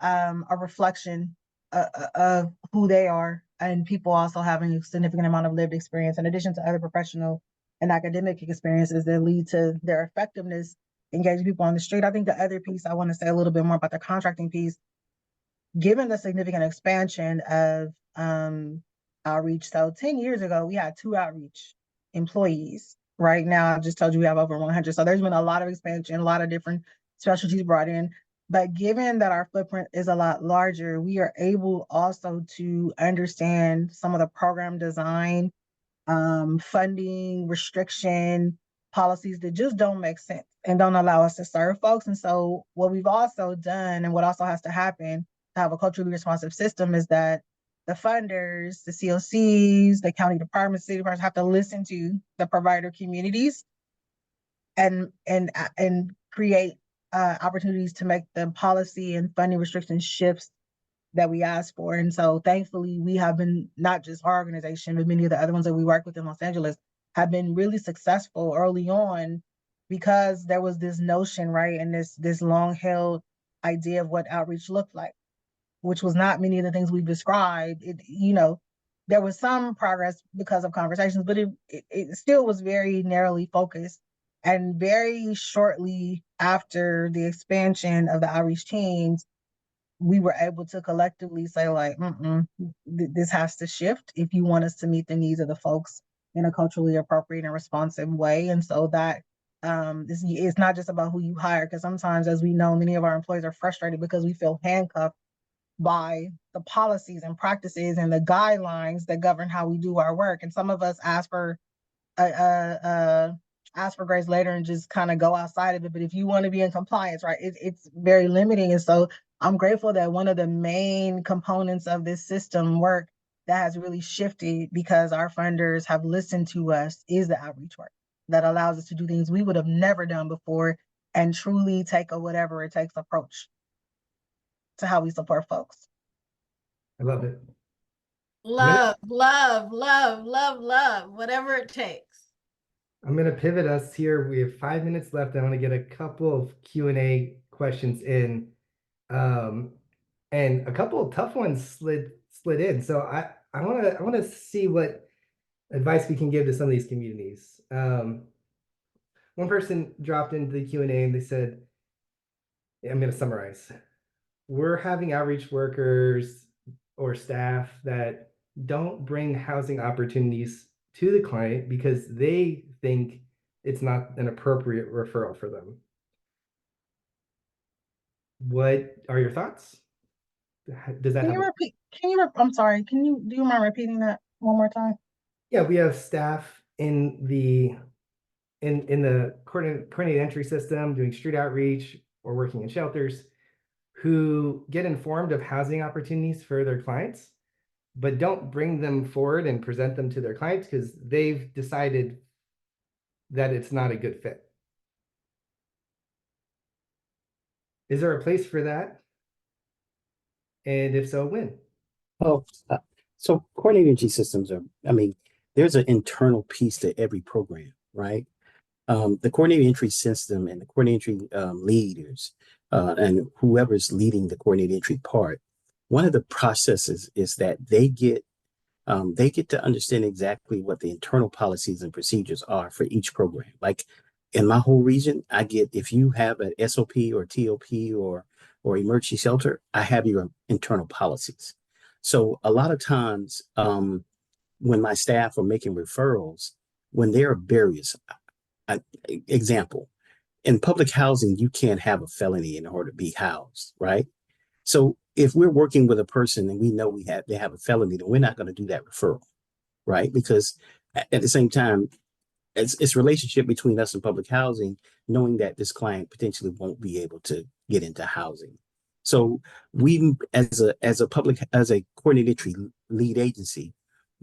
a reflection of who they are, and people also having a significant amount of lived experience in addition to other professional and academic experiences that lead to their effectiveness engaging people on the street. I think the other piece I want to say a little bit more about the contracting piece, given the significant expansion of outreach. So 10 years ago, we had 2 outreach employees. Right now, I just told you we have over 100. So there's been a lot of expansion, a lot of different specialties brought in. But given that our footprint is a lot larger, we are able also to understand some of the program design, funding, restriction, policies that just don't make sense and don't allow us to serve folks. And so what we've also done, and what also has to happen to have a culturally responsive system, is that the funders, the COCs, the county departments, city departments have to listen to the provider communities and create opportunities to make the policy and funding restriction shifts that we asked for. And so thankfully, we have been, not just our organization, but many of the other ones that we work with in Los Angeles have been really successful early on, because there was this notion, right, and this long held idea of what outreach looked like, which was not many of the things we've described. There was some progress because of conversations, but it still was very narrowly focused. And very shortly after the expansion of the outreach teams, we were able to collectively say, like, this has to shift if you want us to meet the needs of the folks in a culturally appropriate and responsive way. And so that it's not just about who you hire, because sometimes, as we know, many of our employees are frustrated because we feel handcuffed by the policies and practices and the guidelines that govern how we do our work. And some of us ask for grace later and just kind of go outside of it. But if you want to be in compliance, right, it's very limiting. And so I'm grateful that one of the main components of this system work that has really shifted, because our funders have listened to us, is the outreach work that allows us to do things we would have never done before and truly take a whatever it takes approach to how we support folks. I love it. Love, love, love, love, love, whatever it takes. I'm going to pivot us here. We have 5 minutes left. I want to get a couple of Q&A questions in. And a couple of tough ones slid in. So I want to see what advice we can give to some of these communities. One person dropped into the Q&A and they said, I'm going to summarize. We're having outreach workers or staff that don't bring housing opportunities to the client because they think it's not an appropriate referral for them. What are your thoughts? Does that repeat? I'm sorry. Do you mind repeating that one more time? Yeah, we have staff in the coordinated entry system doing street outreach or working in shelters who get informed of housing opportunities for their clients, but don't bring them forward and present them to their clients because they've decided that it's not a good fit. Is there a place for that? And if so, when? Oh, so coordinated entry systems are, there's an internal piece to every program, right? The coordinated entry system and the coordinated entry leaders and whoever's leading the coordinated entry part, one of the processes is that they get to understand exactly what the internal policies and procedures are for each program. Like in my whole region, I get, if you have an SOP or TOP or emergency shelter, I have your internal policies. So a lot of times when my staff are making referrals, when there are barriers, example, in public housing, you can't have a felony in order to be housed, right? So if we're working with a person and we know they have a felony, then we're not going to do that referral, right? Because at the same time, it's a relationship between us and public housing, knowing that this client potentially won't be able to get into housing. So we, as a coordinated entry lead agency,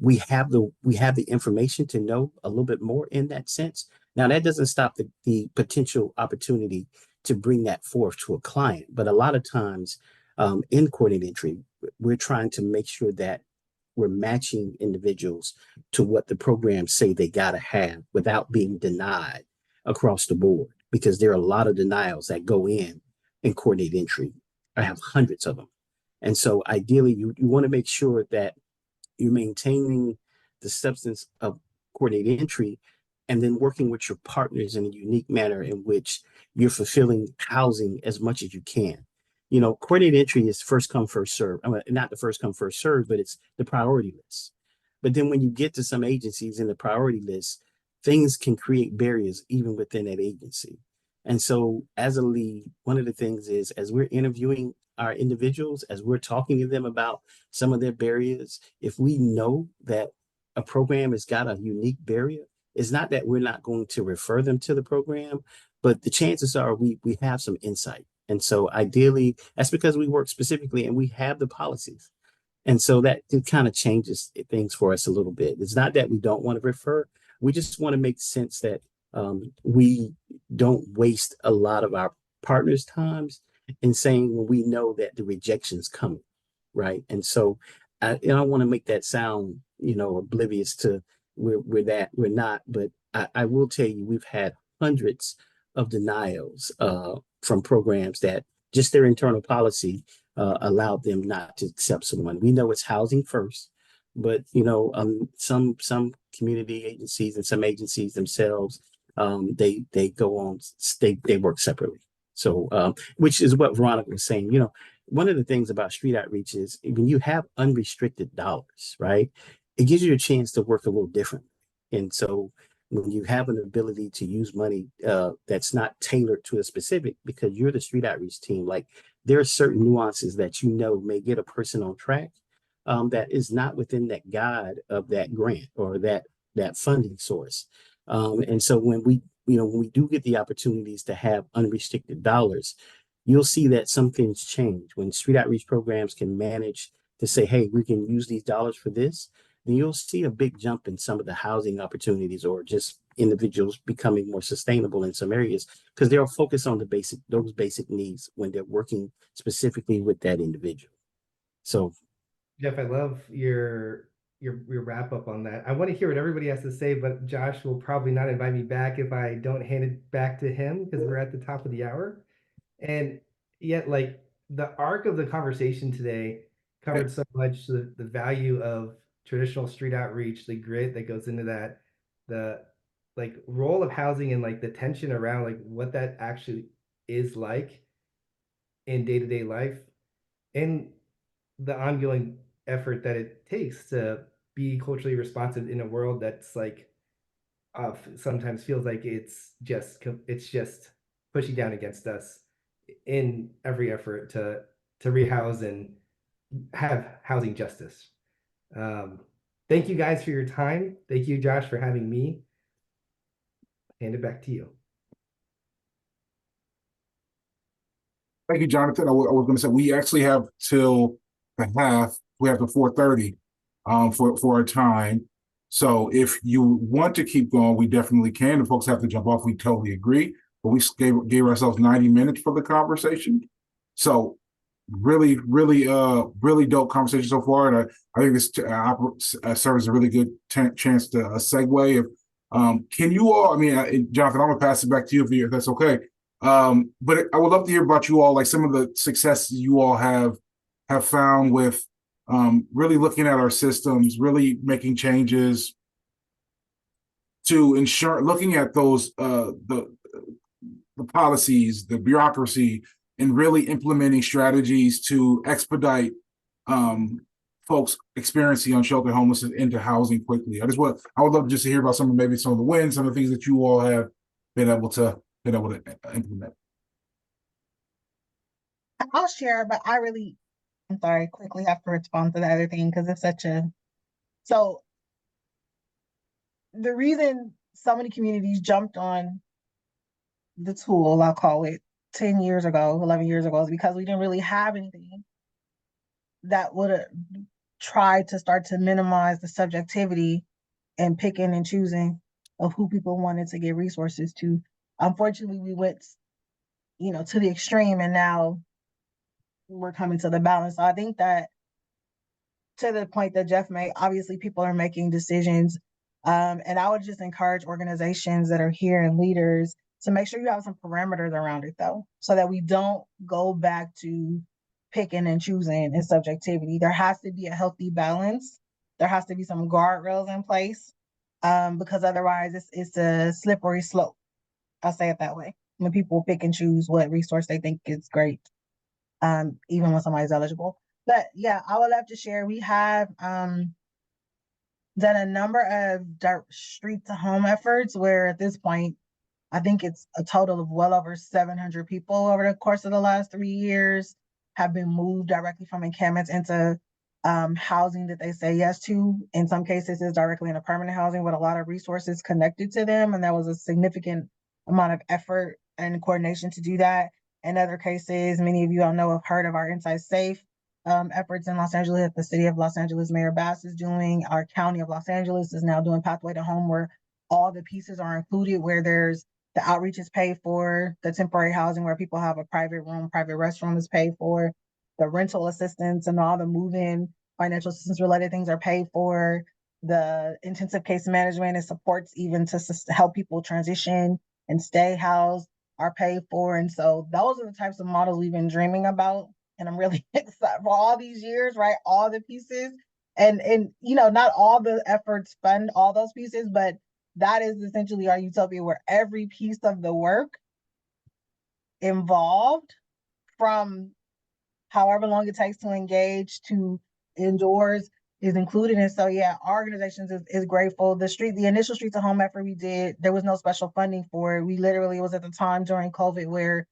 we have the information to know a little bit more in that sense. Now that doesn't stop the potential opportunity to bring that forth to a client, but a lot of times in coordinated entry, we're trying to make sure that we're matching individuals to what the programs say they got to have without being denied across the board, because there are a lot of denials that go in coordinated entry. I have hundreds of them. And so ideally, you want to make sure that you're maintaining the substance of coordinated entry and then working with your partners in a unique manner in which you're fulfilling housing as much as you can. You know, coordinated entry is first come, first serve. I mean, not the first come, first serve, but it's the priority list. But then when you get to some agencies in the priority list, things can create barriers even within that agency. And so as a lead, one of the things is as we're interviewing our individuals, as we're talking to them about some of their barriers, if we know that a program has got a unique barrier, it's not that we're not going to refer them to the program, but the chances are we have some insight. And so ideally, that's because we work specifically and we have the policies. And so that it kind of changes things for us a little bit. It's not that we don't want to refer. We just want to make sense that we don't waste a lot of our partners' times in saying when we know that the rejection's coming, right? And so I don't want to make that sound, oblivious to we're not. But I will tell you, we've had hundreds of denials from programs that just their internal policy allowed them not to accept someone. We know it's housing first, but some community agencies and some agencies themselves, they go on, they work separately. So which is what Veronica was saying. One of the things about street outreach is when you have unrestricted dollars, right? It gives you a chance to work a little different. And so when you have an ability to use money that's not tailored to a specific, because you're the street outreach team, like there are certain nuances that may get a person on track that is not within that guide of that grant or that funding source. And so when we do get the opportunities to have unrestricted dollars, you'll see that some things change. When street outreach programs can manage to say, hey, we can use these dollars for this, then you'll see a big jump in some of the housing opportunities or just individuals becoming more sustainable in some areas because they'll focus on those basic needs when they're working specifically with that individual. So, Jeff, I love your wrap up on that. I want to hear what everybody has to say, but Josh will probably not invite me back if I don't hand it back to him because we're at the top of the hour. And yet, like the arc of the conversation today covered so much the value of traditional street outreach, the grit that goes into that, the like role of housing and like the tension around like what that actually is like in day-to-day life, and the ongoing effort that it takes to be culturally responsive in a world that's like sometimes feels like it's just pushing down against us in every effort to rehouse and have housing justice. Thank you guys for your time. Thank you, Josh, for having me. Hand it back to you. Thank you, Jonathan. I was going to say we actually have till the half. We have to 4:30 for our time. So if you want to keep going, we definitely can. If folks have to jump off, we totally agree. But we gave ourselves 90 minutes for the conversation. So really dope conversation so far. And I think this serves a really good chance to segue. Can you all, Jonathan, I'm going to pass it back to you if that's okay. But I would love to hear about you all, like some of the successes you all have found with really looking at our systems, really making changes to ensure, looking at those the policies, the bureaucracy, and really implementing strategies to expedite folks experiencing unsheltered homelessness into housing quickly. I would love just to hear about some of the wins, some of the things that you all have been able to implement. I'll share, but I'm sorry, quickly have to respond to the other thing because it's so the reason so many communities jumped on the tool, I'll call it 10 years ago, 11 years ago, is because we didn't really have anything that would have tried to start to minimize the subjectivity and picking and choosing of who people wanted to get resources to. Unfortunately, we went, to the extreme, and now we're coming to the balance. So I think that to the point that Jeff made, obviously people are making decisions. And I would just encourage organizations that are here and leaders to make sure you have some parameters around it though, so that we don't go back to picking and choosing and subjectivity. There has to be a healthy balance. There has to be some guardrails in place, because otherwise it's a slippery slope. I'll say it that way. When people pick and choose what resource they think is great, even when somebody's eligible. But yeah, I would love to share. We have done a number of street to home efforts where at this point, I think it's a total of well over 700 people over the course of the last 3 years have been moved directly from encampments into housing that they say yes to. In some cases, it's directly into permanent housing with a lot of resources connected to them. And that was a significant amount of effort and coordination to do that. In other cases, many of you all know have heard of our Inside Safe efforts in Los Angeles that the city of Los Angeles Mayor Bass is doing. Our county of Los Angeles is now doing Pathway to Home, where all the pieces are included, where there's the outreach is paid for, the temporary housing where people have a private room, private restroom is paid for, the rental assistance and all the move-in financial assistance related things are paid for, the intensive case management and supports even to help people transition and stay housed are paid for. And so those are the types of models we've been dreaming about. And I'm really excited for all these years, right? All the pieces. And you know, not all the efforts fund all those pieces, but that is essentially our utopia, where every piece of the work involved, from however long it takes to engage to indoors, is included. And so, yeah, our organization is grateful. The initial Street to Home effort we did, there was no special funding for it. We literally, it was at the time during COVID where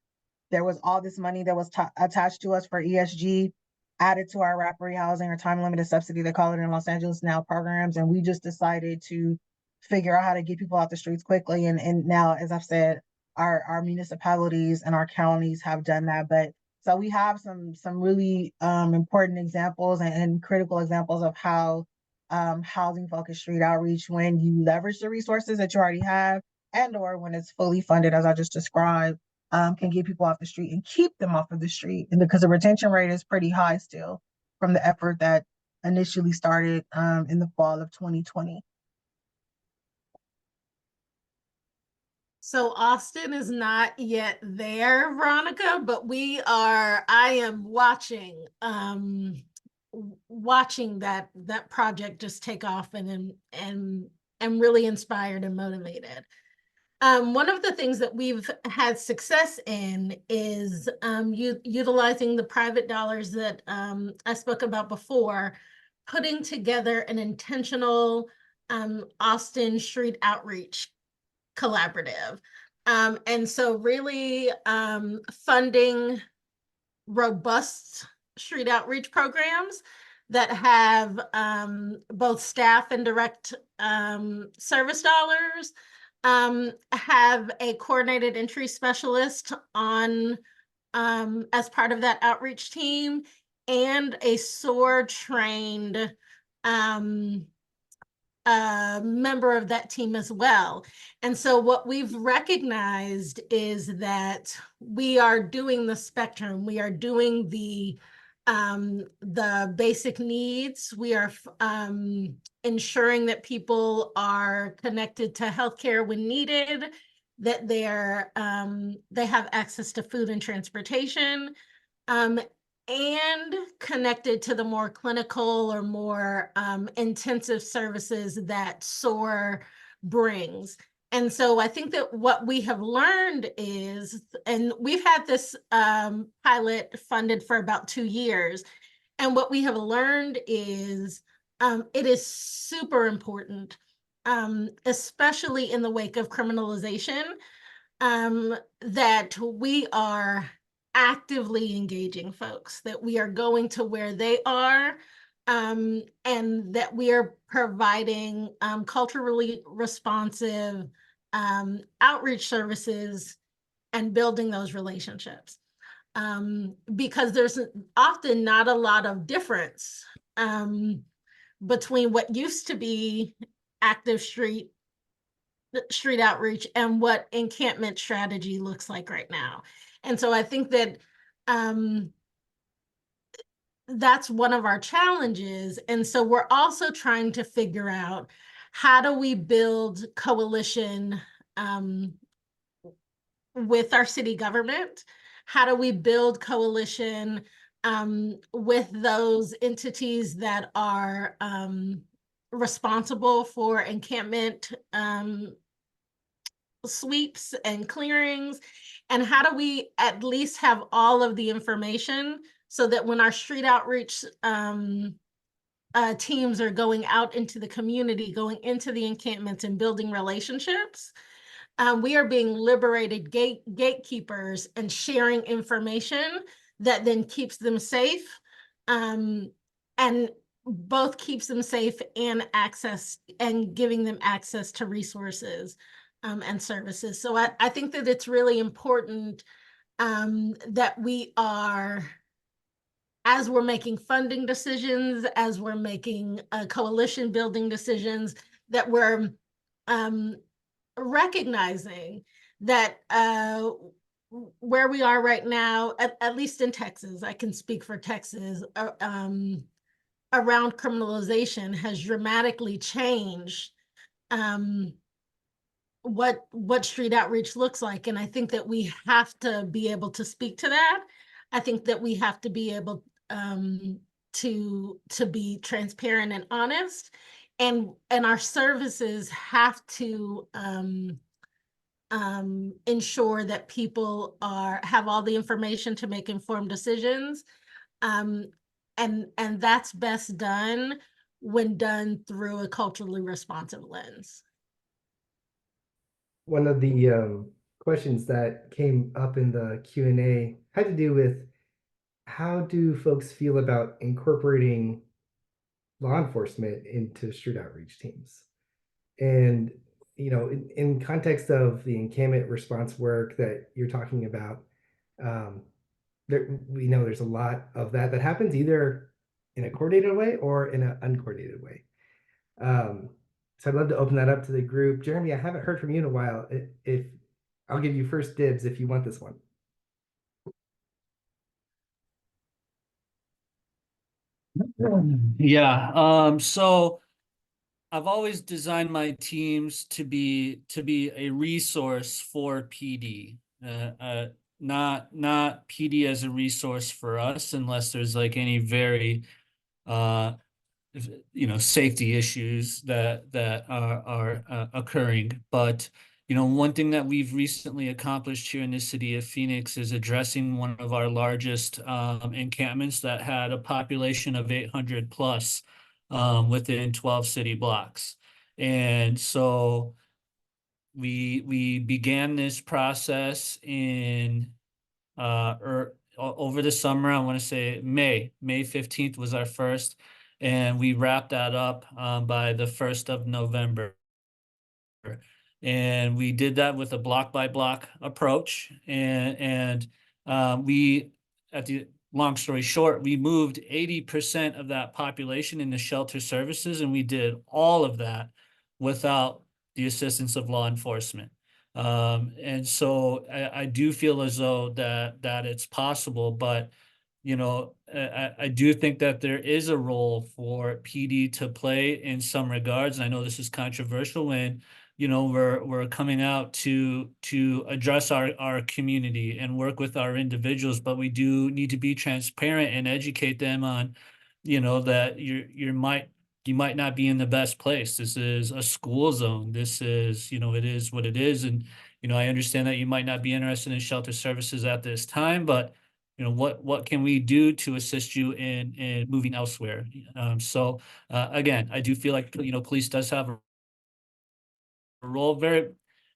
there was all this money that was attached to us for ESG, added to our rapid rehousing or time limited subsidy, they call it in Los Angeles now, programs. And we just decided to figure out how to get people off the streets quickly. And now, as I've said, our municipalities and our counties have done that. But so we have some really important examples and critical examples of how housing focused street outreach, when you leverage the resources that you already have, and or when it's fully funded, as I just described, can get people off the street and keep them off of the street. And because the retention rate is pretty high still from the effort that initially started in the fall of 2020. So Austin is not yet there, Veronica, but I am watching that project just take off, and am really inspired and motivated. One of the things that we've had success in is utilizing the private dollars that I spoke about before, putting together an intentional Austin street outreach collaborative. And so really funding robust street outreach programs that have both staff and direct service dollars, have a coordinated entry specialist on as part of that outreach team, and a SOAR trained member of that team as well. And so what we've recognized is that we are doing the spectrum. We are doing the basic needs. We are ensuring that people are connected to healthcare when needed, that they have access to food and transportation, and connected to the more clinical or more intensive services that SOAR brings. And so I think that what we have learned is, and we've had this pilot funded for about 2 years, and what we have learned is it is super important, especially in the wake of criminalization, that we are actively engaging folks, that we are going to where they are, and that we are providing culturally responsive outreach services and building those relationships. Because there's often not a lot of difference between what used to be active street outreach and what encampment strategy looks like right now. And so I think that that's one of our challenges. And so we're also trying to figure out, how do we build coalition with our city government? How do we build coalition with those entities that are responsible for encampment sweeps and clearings, and how do we at least have all of the information so that when our street outreach teams are going out into the community, going into the encampments and building relationships, we are being liberated gatekeepers and sharing information that then keeps them safe, and both keeps them safe and access and giving them access to resources and services. So I think that it's really important that we are, as we're making funding decisions, as we're making coalition building decisions, that we're recognizing that where we are right now, at least in Texas, I can speak for Texas, around criminalization has dramatically changed what street outreach looks like. And I think that we have to be able to speak to that. I think that we have to be able to be transparent and honest, and our services have to ensure that people have all the information to make informed decisions, and that's best done when done through a culturally responsive lens. One of the questions that came up in the Q&A had to do with how do folks feel about incorporating law enforcement into street outreach teams? And, you know, in context of the encampment response work that you're talking about, we know there's a lot of that happens either in a coordinated way or in an uncoordinated way. So I'd love to open that up to the group. Jeremy, I haven't heard from you in a while. If I'll give you first dibs if you want this one. Yeah. So I've always designed my teams to be a resource for PD, not PD as a resource for us, unless there's like any very safety issues that are occurring. But one thing that we've recently accomplished here in the city of Phoenix is addressing one of our largest encampments that had a population of 800 plus within 12 city blocks. And so we began this process in over the summer. I want to say May 15th was our first, and we wrapped that up by the 1st of November. And we did that with a block by block approach. And long story short, we moved 80% of that population into shelter services, and we did all of that without the assistance of law enforcement. And so I do feel as though that it's possible, but I do think that there is a role for PD to play in some regards. And I know this is controversial when we're coming out to address our community and work with our individuals, but we do need to be transparent and educate them on that you might not be in the best place. This is a school zone. This is it is what it is. And I understand that you might not be interested in shelter services at this time, but what can we do to assist you in moving elsewhere? So again, I do feel like police does have a role. Let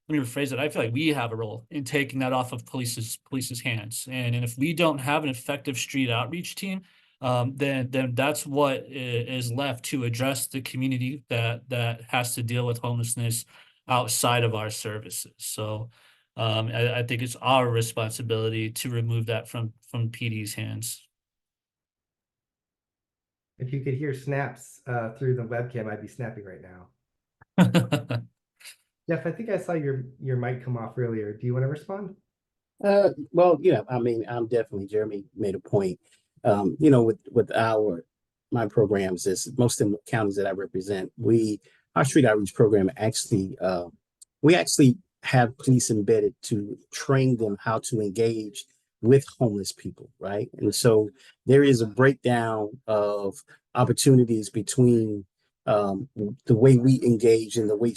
me rephrase it. I feel like we have a role in taking that off of police's hands. And if we don't have an effective street outreach team, then that's what is left to address the community that has to deal with homelessness outside of our services. So I think it's our responsibility to remove that from PD's hands. If you could hear snaps through the webcam, I'd be snapping right now. Jeff, I think I saw your mic come off earlier. Do you want to respond? Well, I mean, I'm definitely, Jeremy made a point. With my programs, is most of the counties that I represent, our street outreach program we actually have police embedded to train them how to engage with homeless people, right? And so there is a breakdown of opportunities between the way we engage and the way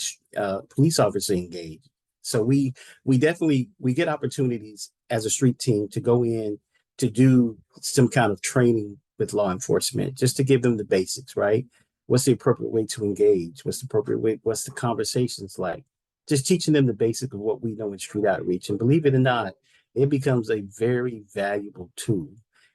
police officers engage. So we definitely we get opportunities as a street team to go in to do some kind of training with law enforcement, just to give them the basics, right? What's the appropriate way to engage? What's the appropriate way? What's the conversations like? Just teaching them the basic of what we know in street outreach. And believe it or not, it becomes a very valuable tool.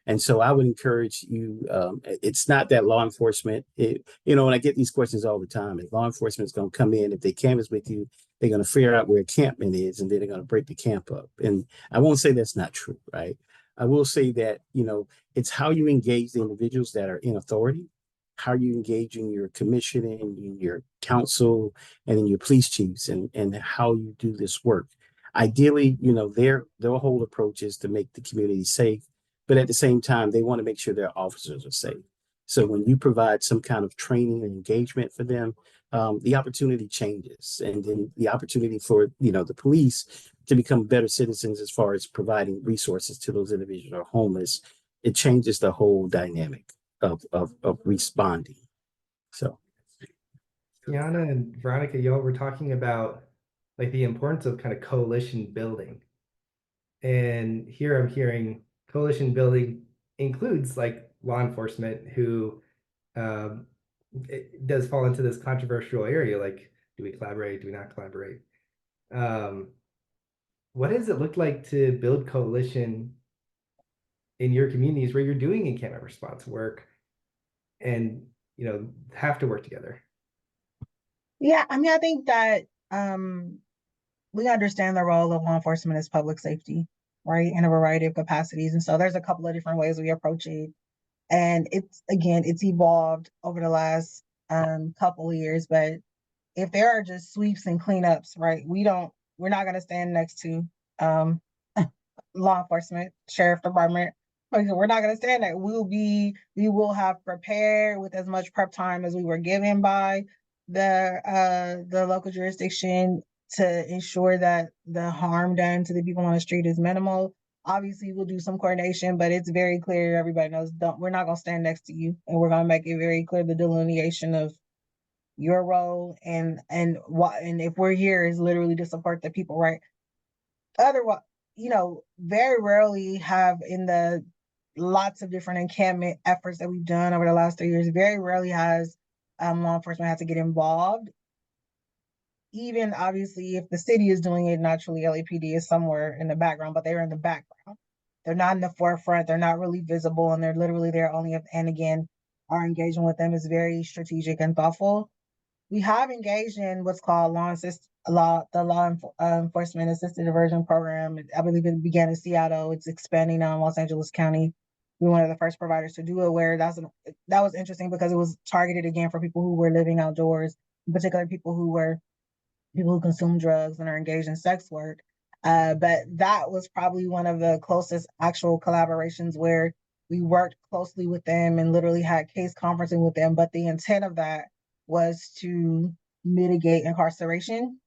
And so I would encourage you, it's not that law enforcement, and I get these questions all the time. If law enforcement is going to come in, if they canvass with you, they're going to figure out where encampment is, and then they're going to break the camp up. And I won't say that's not true, right? I will say that, it's how you engage the individuals that are in authority, how you engage in your commissioning, in your council, and in your police chiefs, and how you do this work. Ideally, their whole approach is to make the community safe, but at the same time, they want to make sure their officers are safe. So when you provide some kind of training and engagement for them, the opportunity changes, and then the opportunity for the police to become better citizens as far as providing resources to those individuals who are homeless, it changes the whole dynamic of responding. So, Kiana and Veronica, y'all were talking about like the importance of kind of coalition building, and here I'm hearing coalition building includes like law enforcement who it does fall into this controversial area, like do we collaborate, do we not collaborate? What does it look like to build coalition in your communities where you're doing encampment response work and have to work together? Yeah, I mean, I think that we understand the role of law enforcement as public safety, right, in a variety of capacities. And so there's a couple of different ways we approach it. And it's evolved over the last couple of years. But if there are just sweeps and cleanups, right, we're not going to stand next to law enforcement, sheriff department. We're not going to stand there. We will have prepared with as much prep time as we were given by the local jurisdiction to ensure that the harm done to the people on the street is minimal. Obviously, we'll do some coordination, but it's very clear, everybody knows, we're not going to stand next to you, and we're going to make it very clear the delineation of your role and if we're here is literally to support the people, right? Otherwise, very rarely have in the lots of different encampment efforts that we've done over the last 3 years, very rarely has law enforcement had to get involved. Even obviously, if the city is doing it, naturally LAPD is somewhere in the background, but they're in the background. They're not in the forefront. They're not really visible, and they're literally there only if, and again, our engagement with them is very strategic and thoughtful. We have engaged in what's called law enforcement assisted diversion program. I believe it began in Seattle. It's expanding now in Los Angeles County. We were one of the first providers to do it, where that was interesting because it was targeted again for people who were living outdoors, in particular people who consume drugs and are engaged in sex work. But that was probably one of the closest actual collaborations where we worked closely with them and literally had case conferencing with them. But the intent of that was to mitigate incarceration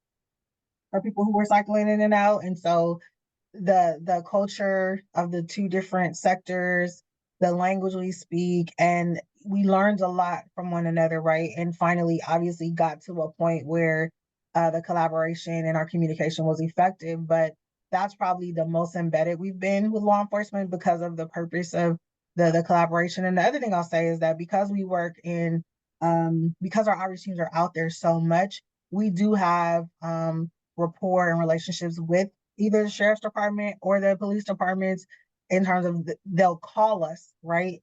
for people who were cycling in and out. And so the culture of the two different sectors, the language we speak, and we learned a lot from one another, right? And finally, obviously, got to a point where the collaboration and our communication was effective. But that's probably the most embedded we've been with law enforcement because of the purpose of the collaboration. And the other thing I'll say is that because we work in because our outreach teams are out there so much, we do have rapport and relationships with either the sheriff's department or the police departments in terms of they'll call us, right,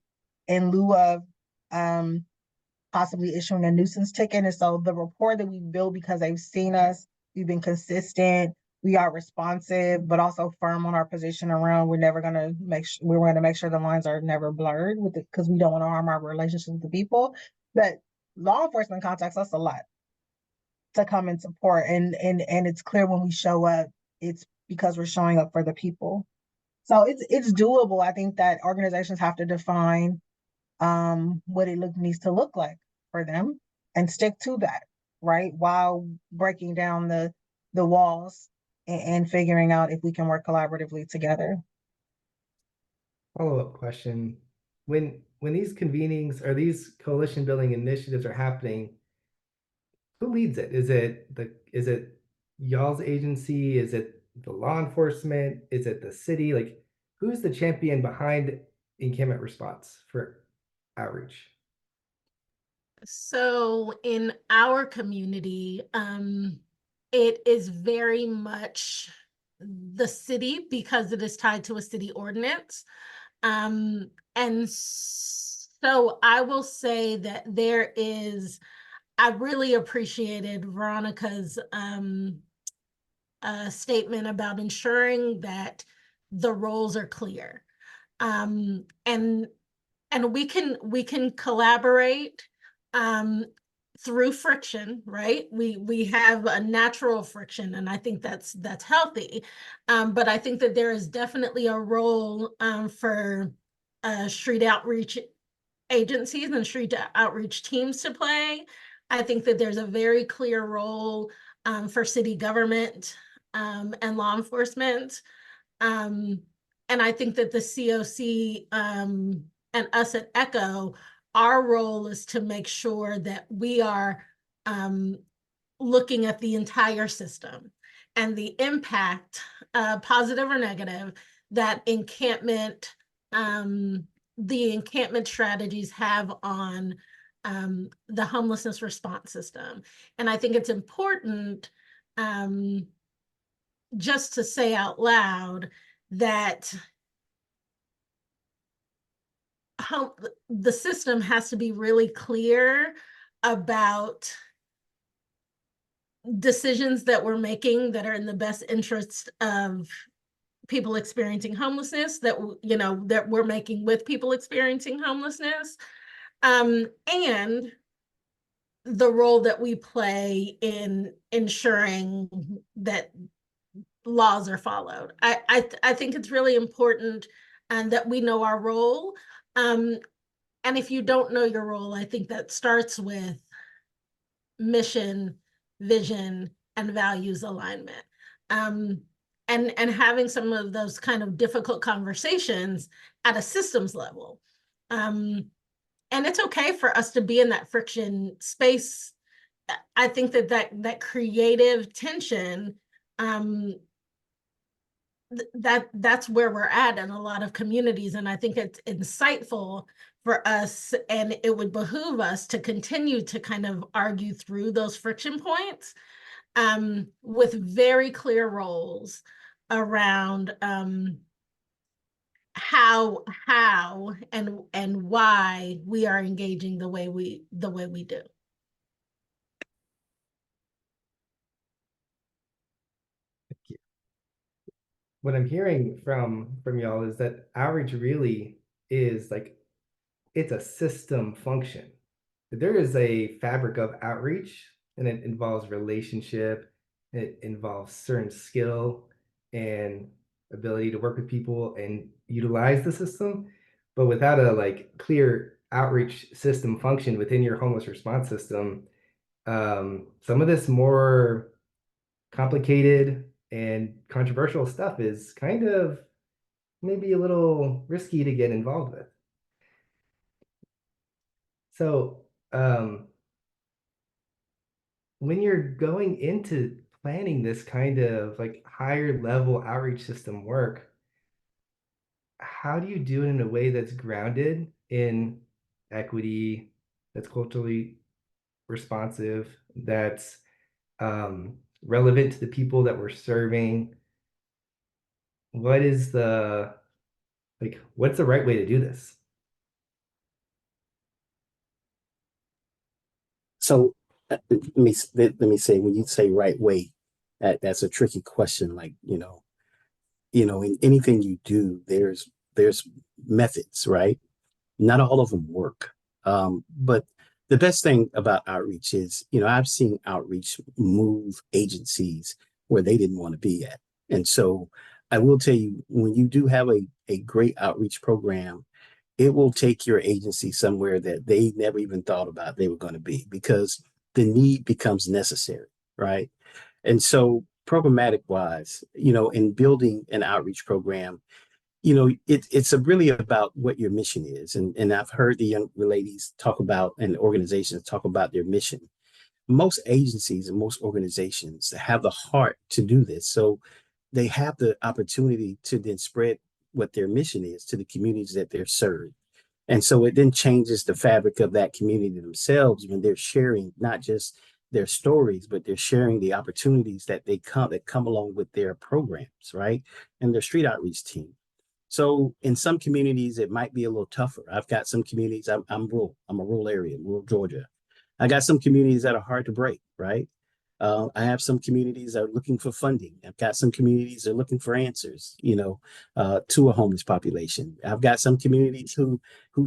in lieu of possibly issuing a nuisance ticket. And so the rapport that we build because they've seen us, we've been consistent, we are responsive, but also firm on our position around we're going to make sure the lines are never blurred with it because we don't want to harm our relationships with the people. But law enforcement contacts us a lot to come and support, and it's clear when we show up, it's because we're showing up for the people. So it's doable. I think that organizations have to define what it needs to look like for them and stick to that, right? While breaking down the walls and figuring out if we can work collaboratively together. follow-up question. When these convenings or these coalition building initiatives are happening, who leads it? Is it y'all's agency? Is it the law enforcement? Is it the city? Like, who's the champion behind encampment response for outreach? So in our community, it is very much the city because it is tied to a city ordinance. And so I will say that I really appreciated Veronica's statement about ensuring that the roles are clear. And we can collaborate through friction, right? We have a natural friction, and I think that's healthy. But I think that there is definitely a role for street outreach agencies and street outreach teams to play. I think that there's a very clear role for city government and law enforcement. And I think that the COC and us at ECHO, our role is to make sure that we are looking at the entire system and the impact, positive or negative, that the encampment strategies have on the homelessness response system. And I think it's important just to say out loud that the system has to be really clear about decisions that we're making that are in the best interest of people experiencing homelessness, that we're making with people experiencing homelessness, and the role that we play in ensuring that laws are followed. I think it's really important that we know our role. And if you don't know your role, I think that starts with mission, vision, and values alignment. And having some of those kind of difficult conversations at a systems level. And it's okay for us to be in that friction space. I think that creative tension, that's where we're at in a lot of communities. And I think it's insightful for us, and it would behoove us to continue to kind of argue through those friction points with very clear roles around how and why we are engaging the way we do. What I'm hearing from y'all is that outreach really is like, it's a system function. There is a fabric of outreach, and it involves relationship, it involves certain skill and ability to work with people and utilize the system. But without a clear outreach system function within your homeless response system, some of this more complicated and controversial stuff is kind of maybe a little risky to get involved with. So when you're going into planning this kind of higher level outreach system work, how do you do it in a way that's grounded in equity, that's culturally responsive, that's relevant to the people that we're serving? What's the right way to do this? So let me say, when you say right way, that's a tricky question. In anything you do, there's methods, right? Not all of them work. But the best thing about outreach is, I've seen outreach move agencies where they didn't want to be at. And so I will tell you, when you do have a great outreach program, it will take your agency somewhere that they never even thought about they were going to be, because the need becomes necessary, right? And so programmatic wise, in building an outreach program, it's really about what your mission is. And I've heard the young ladies talk about and organizations talk about their mission. Most agencies and most organizations have the heart to do this. So they have the opportunity to then spread what their mission is to the communities that they're served. And so it then changes the fabric of that community themselves when they're sharing not just their stories, but they're sharing the opportunities that come along with their programs, right? And their street outreach team. So in some communities, it might be a little tougher. I've got some communities, I'm rural, I'm a rural area, rural Georgia. I got some communities that are hard to break, right? I have some communities that are looking for funding. I've got some communities that are looking for answers, to a homeless population. I've got some communities who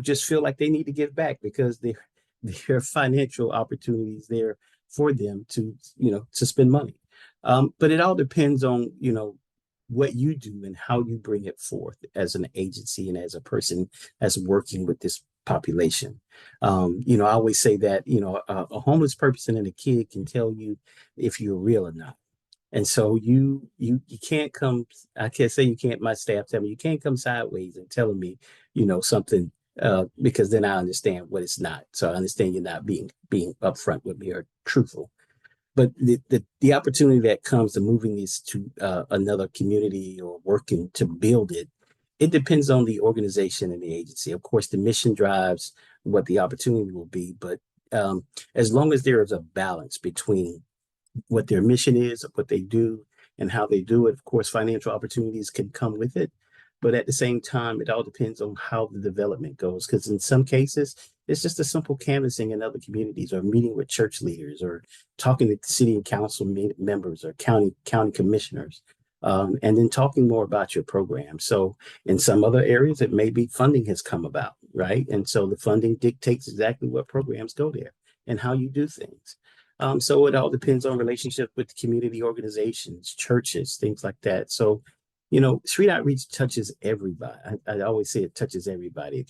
just feel like they need to give back because there are financial opportunities there for them to spend money. But it all depends on, what you do and how you bring it forth as an agency and as a person that's working with this population. I always say that, a homeless person and a kid can tell you if you're real or not. And so you can't come, I can't say you can't, my staff tell me, you can't come sideways and telling me, something, because then I understand what it's not. So I understand you're not being upfront with me or truthful. But the opportunity that comes to moving this to another community or working to build it, it depends on the organization and the agency. Of course, the mission drives what the opportunity will be, but as long as there is a balance between what their mission is, what they do, and how they do it, of course, financial opportunities can come with it. But at the same time, it all depends on how the development goes. Because in some cases, it's just a simple canvassing in other communities or meeting with church leaders or talking to city and council members or county commissioners, and then talking more about your program. So in some other areas, it may be funding has come about, right? And so the funding dictates exactly what programs go there and how you do things. So it all depends on relationship with community organizations, churches, things like that. So street outreach touches everybody. I always say it touches everybody.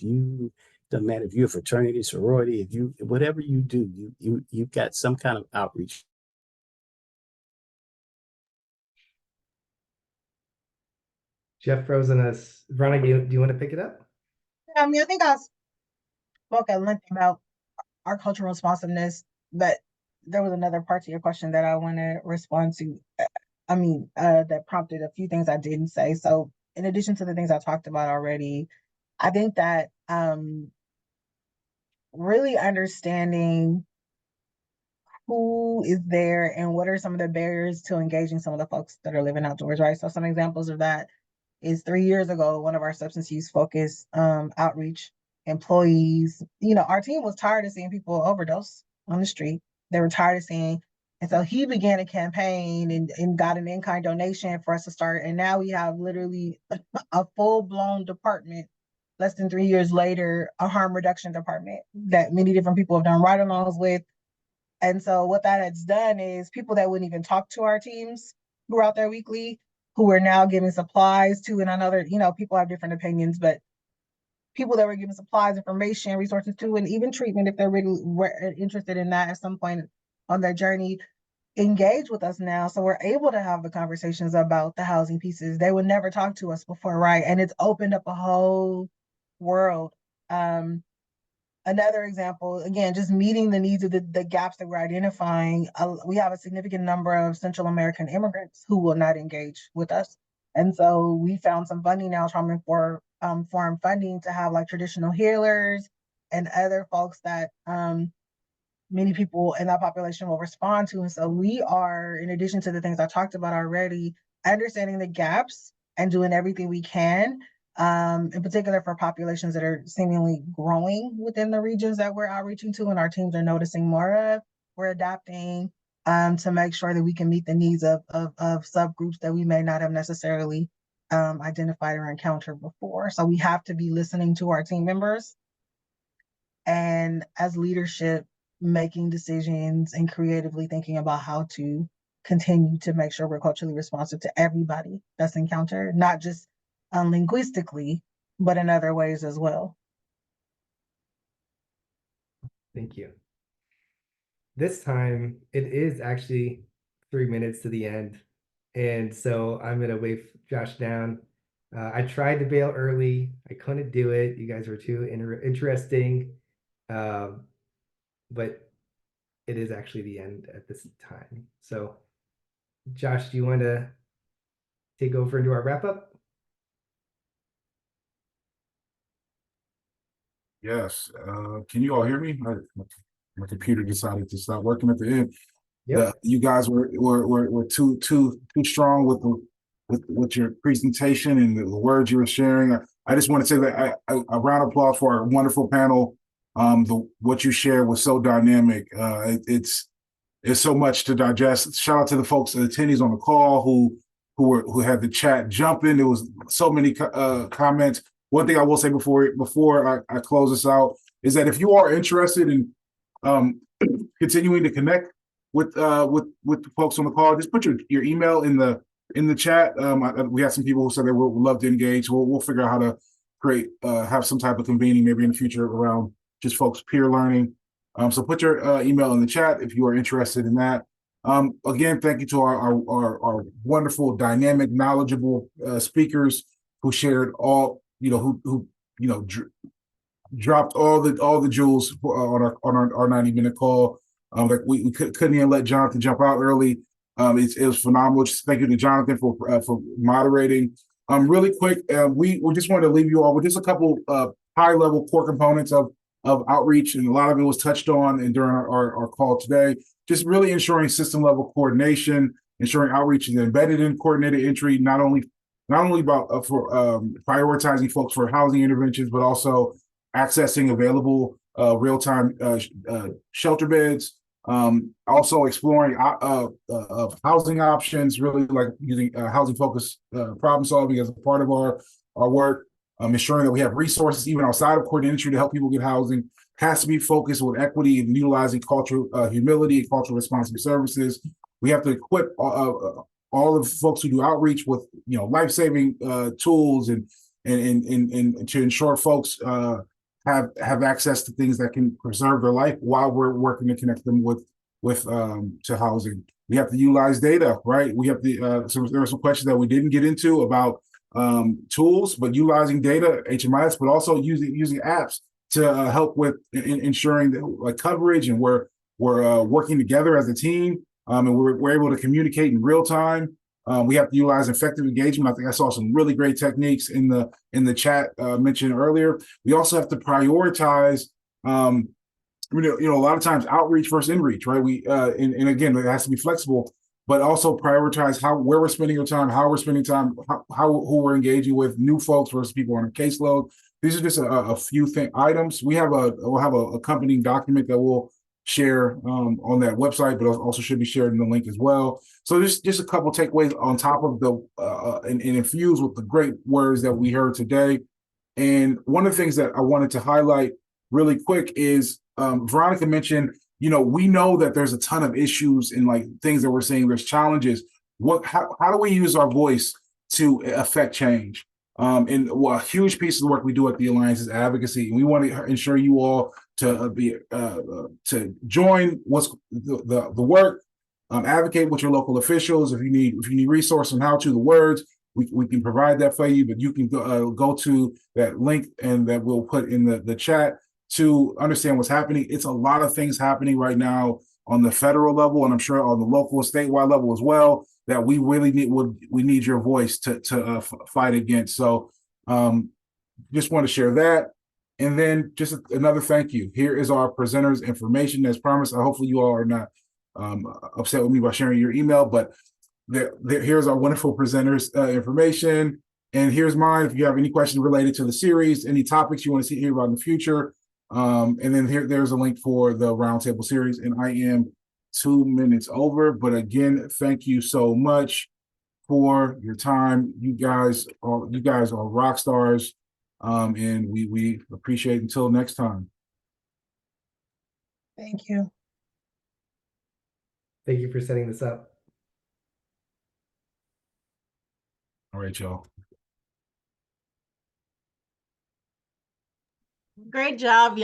Doesn't matter if you're a fraternity, sorority, if you, whatever you do, you've got some kind of outreach. Jeff froze on us. Veronica, do you want to pick it up? I mean, I think I spoke at length about our cultural responsiveness, but there was another part to your question that I want to respond to. That prompted a few things I didn't say. So in addition to the things I talked about already, I think that really understanding who is there and what are some of the barriers to engaging some of the folks that are living outdoors, right? So some examples of that is 3 years ago, one of our substance use focused outreach employees, our team was tired of seeing people overdose on the street. They were tired of seeing, and so he began a campaign and got an in-kind donation for us to start. And now we have literally a full-blown department, less than 3 years later, a harm reduction department that many different people have done ride-alongs with. And so what that has done is people that wouldn't even talk to our teams who are out there weekly, who are now giving supplies to, and I know people have different opinions, but people that were giving supplies, information, resources to, and even treatment if they're really interested in that at some point on their journey, engage with us now. So we're able to have the conversations about the housing pieces. They would never talk to us before, right? And it's opened up a whole world. Another example, again, just meeting the needs of the gaps that we're identifying. We have a significant number of Central American immigrants who will not engage with us. And so we found some funding now, trauma-informed funding to have like traditional healers and other folks that many people in that population will respond to. And so we are, in addition to the things I talked about already, understanding the gaps and doing everything we can, in particular for populations that are seemingly growing within the regions that we're outreaching to and our teams are noticing more of. We're adapting to make sure that we can meet the needs of subgroups that we may not have necessarily identified or encountered before. So we have to be listening to our team members and as leadership, making decisions and creatively thinking about how to continue to make sure we're culturally responsive to everybody that's encountered, not just linguistically, but in other ways as well. Thank you. This time, it is actually 3 minutes to the end. And so I'm going to wave Josh down. I tried to bail early. I couldn't do it. You guys were too interesting. But it is actually the end at this time. So, Josh, do you want to take over and do our wrap up? Yes. Can you all hear me? My computer decided to stop working at the end. Yep. You guys were too strong with your presentation and the words you were sharing. I just want to say that a round of applause for our wonderful panel. What you shared was so dynamic. It's so much to digest. Shout out to the folks, the attendees on the call who had the chat jumping. There was so many comments. One thing I will say before I close this out is that if you are interested in continuing to connect with the folks on the call, just put your email in the chat. We have some people who said they would love to engage. We'll figure out how to create have some type of convening maybe in the future around just folks peer learning. So put your email in the chat if you are interested in that. Again, thank you to our wonderful, dynamic, knowledgeable speakers who shared all, who dropped all the jewels on our 90-minute call. Like we couldn't even let Jonathan jump out early. It was phenomenal. Just thank you to Jonathan for moderating. Really quick, we just wanted to leave you all with just a couple high-level core components of outreach, and a lot of it was touched on and during our call today. Just really ensuring system-level coordination, ensuring outreach is embedded in coordinated entry, not only about for prioritizing folks for housing interventions, but also accessing available real-time shelter beds. Also exploring housing options, really like using housing-focused problem solving as a part of our work. Ensuring that we have resources even outside of coordinated entry to help people get housing. Has to be focused with equity and utilizing cultural humility and cultural responsive services. We have to equip all of the folks who do outreach with life-saving tools and to ensure folks have access to things that can preserve their life while we're working to connect them with to housing. We have to utilize data, right? We have to so there are some questions that we didn't get into about tools, but utilizing data, HMIS, but also using apps to help with ensuring that like coverage, and we're working together as a team, and we're able to communicate in real time. We have to utilize effective engagement. I think I saw some really great techniques in the chat mentioned earlier. We also have to prioritize. A lot of times outreach versus inreach, right? And again, it has to be flexible, but also prioritize where we're spending our time, how we're spending time, who we're engaging with, new folks versus people on a caseload. These are just a few items. We'll have a accompanying document that we'll share on that website, but also should be shared in the link as well. So just a couple takeaways on top of the and infused with the great words that we heard today. And one of the things that I wanted to highlight really quick is Veronica mentioned, we know that there's a ton of issues and like things that we're seeing, there's challenges. How do we use our voice to affect change? And a huge piece of the work we do at the Alliance is advocacy. And we want to ensure you all to join what's the work, advocate with your local officials. If you need resources on how to the words, we can provide that for you, but you can go to that link and that we'll put in the chat to understand what's happening. It's a lot of things happening right now on the federal level, and I'm sure on the local and statewide level as well, that we really need your voice to fight against. So just want to share that. And then just another thank you. Here is our presenters' information as promised. Hopefully you all are not upset with me by sharing your email, but here's our wonderful presenters' information. And here's mine. If you have any questions related to the series, any topics you want to hear about in the future. And then there's a link for the roundtable series. And I am 2 minutes over. But again, thank you so much for your time. You guys are rock stars. And we appreciate it. Until next time. Thank you. Thank you for setting this up. All right, y'all. Great job.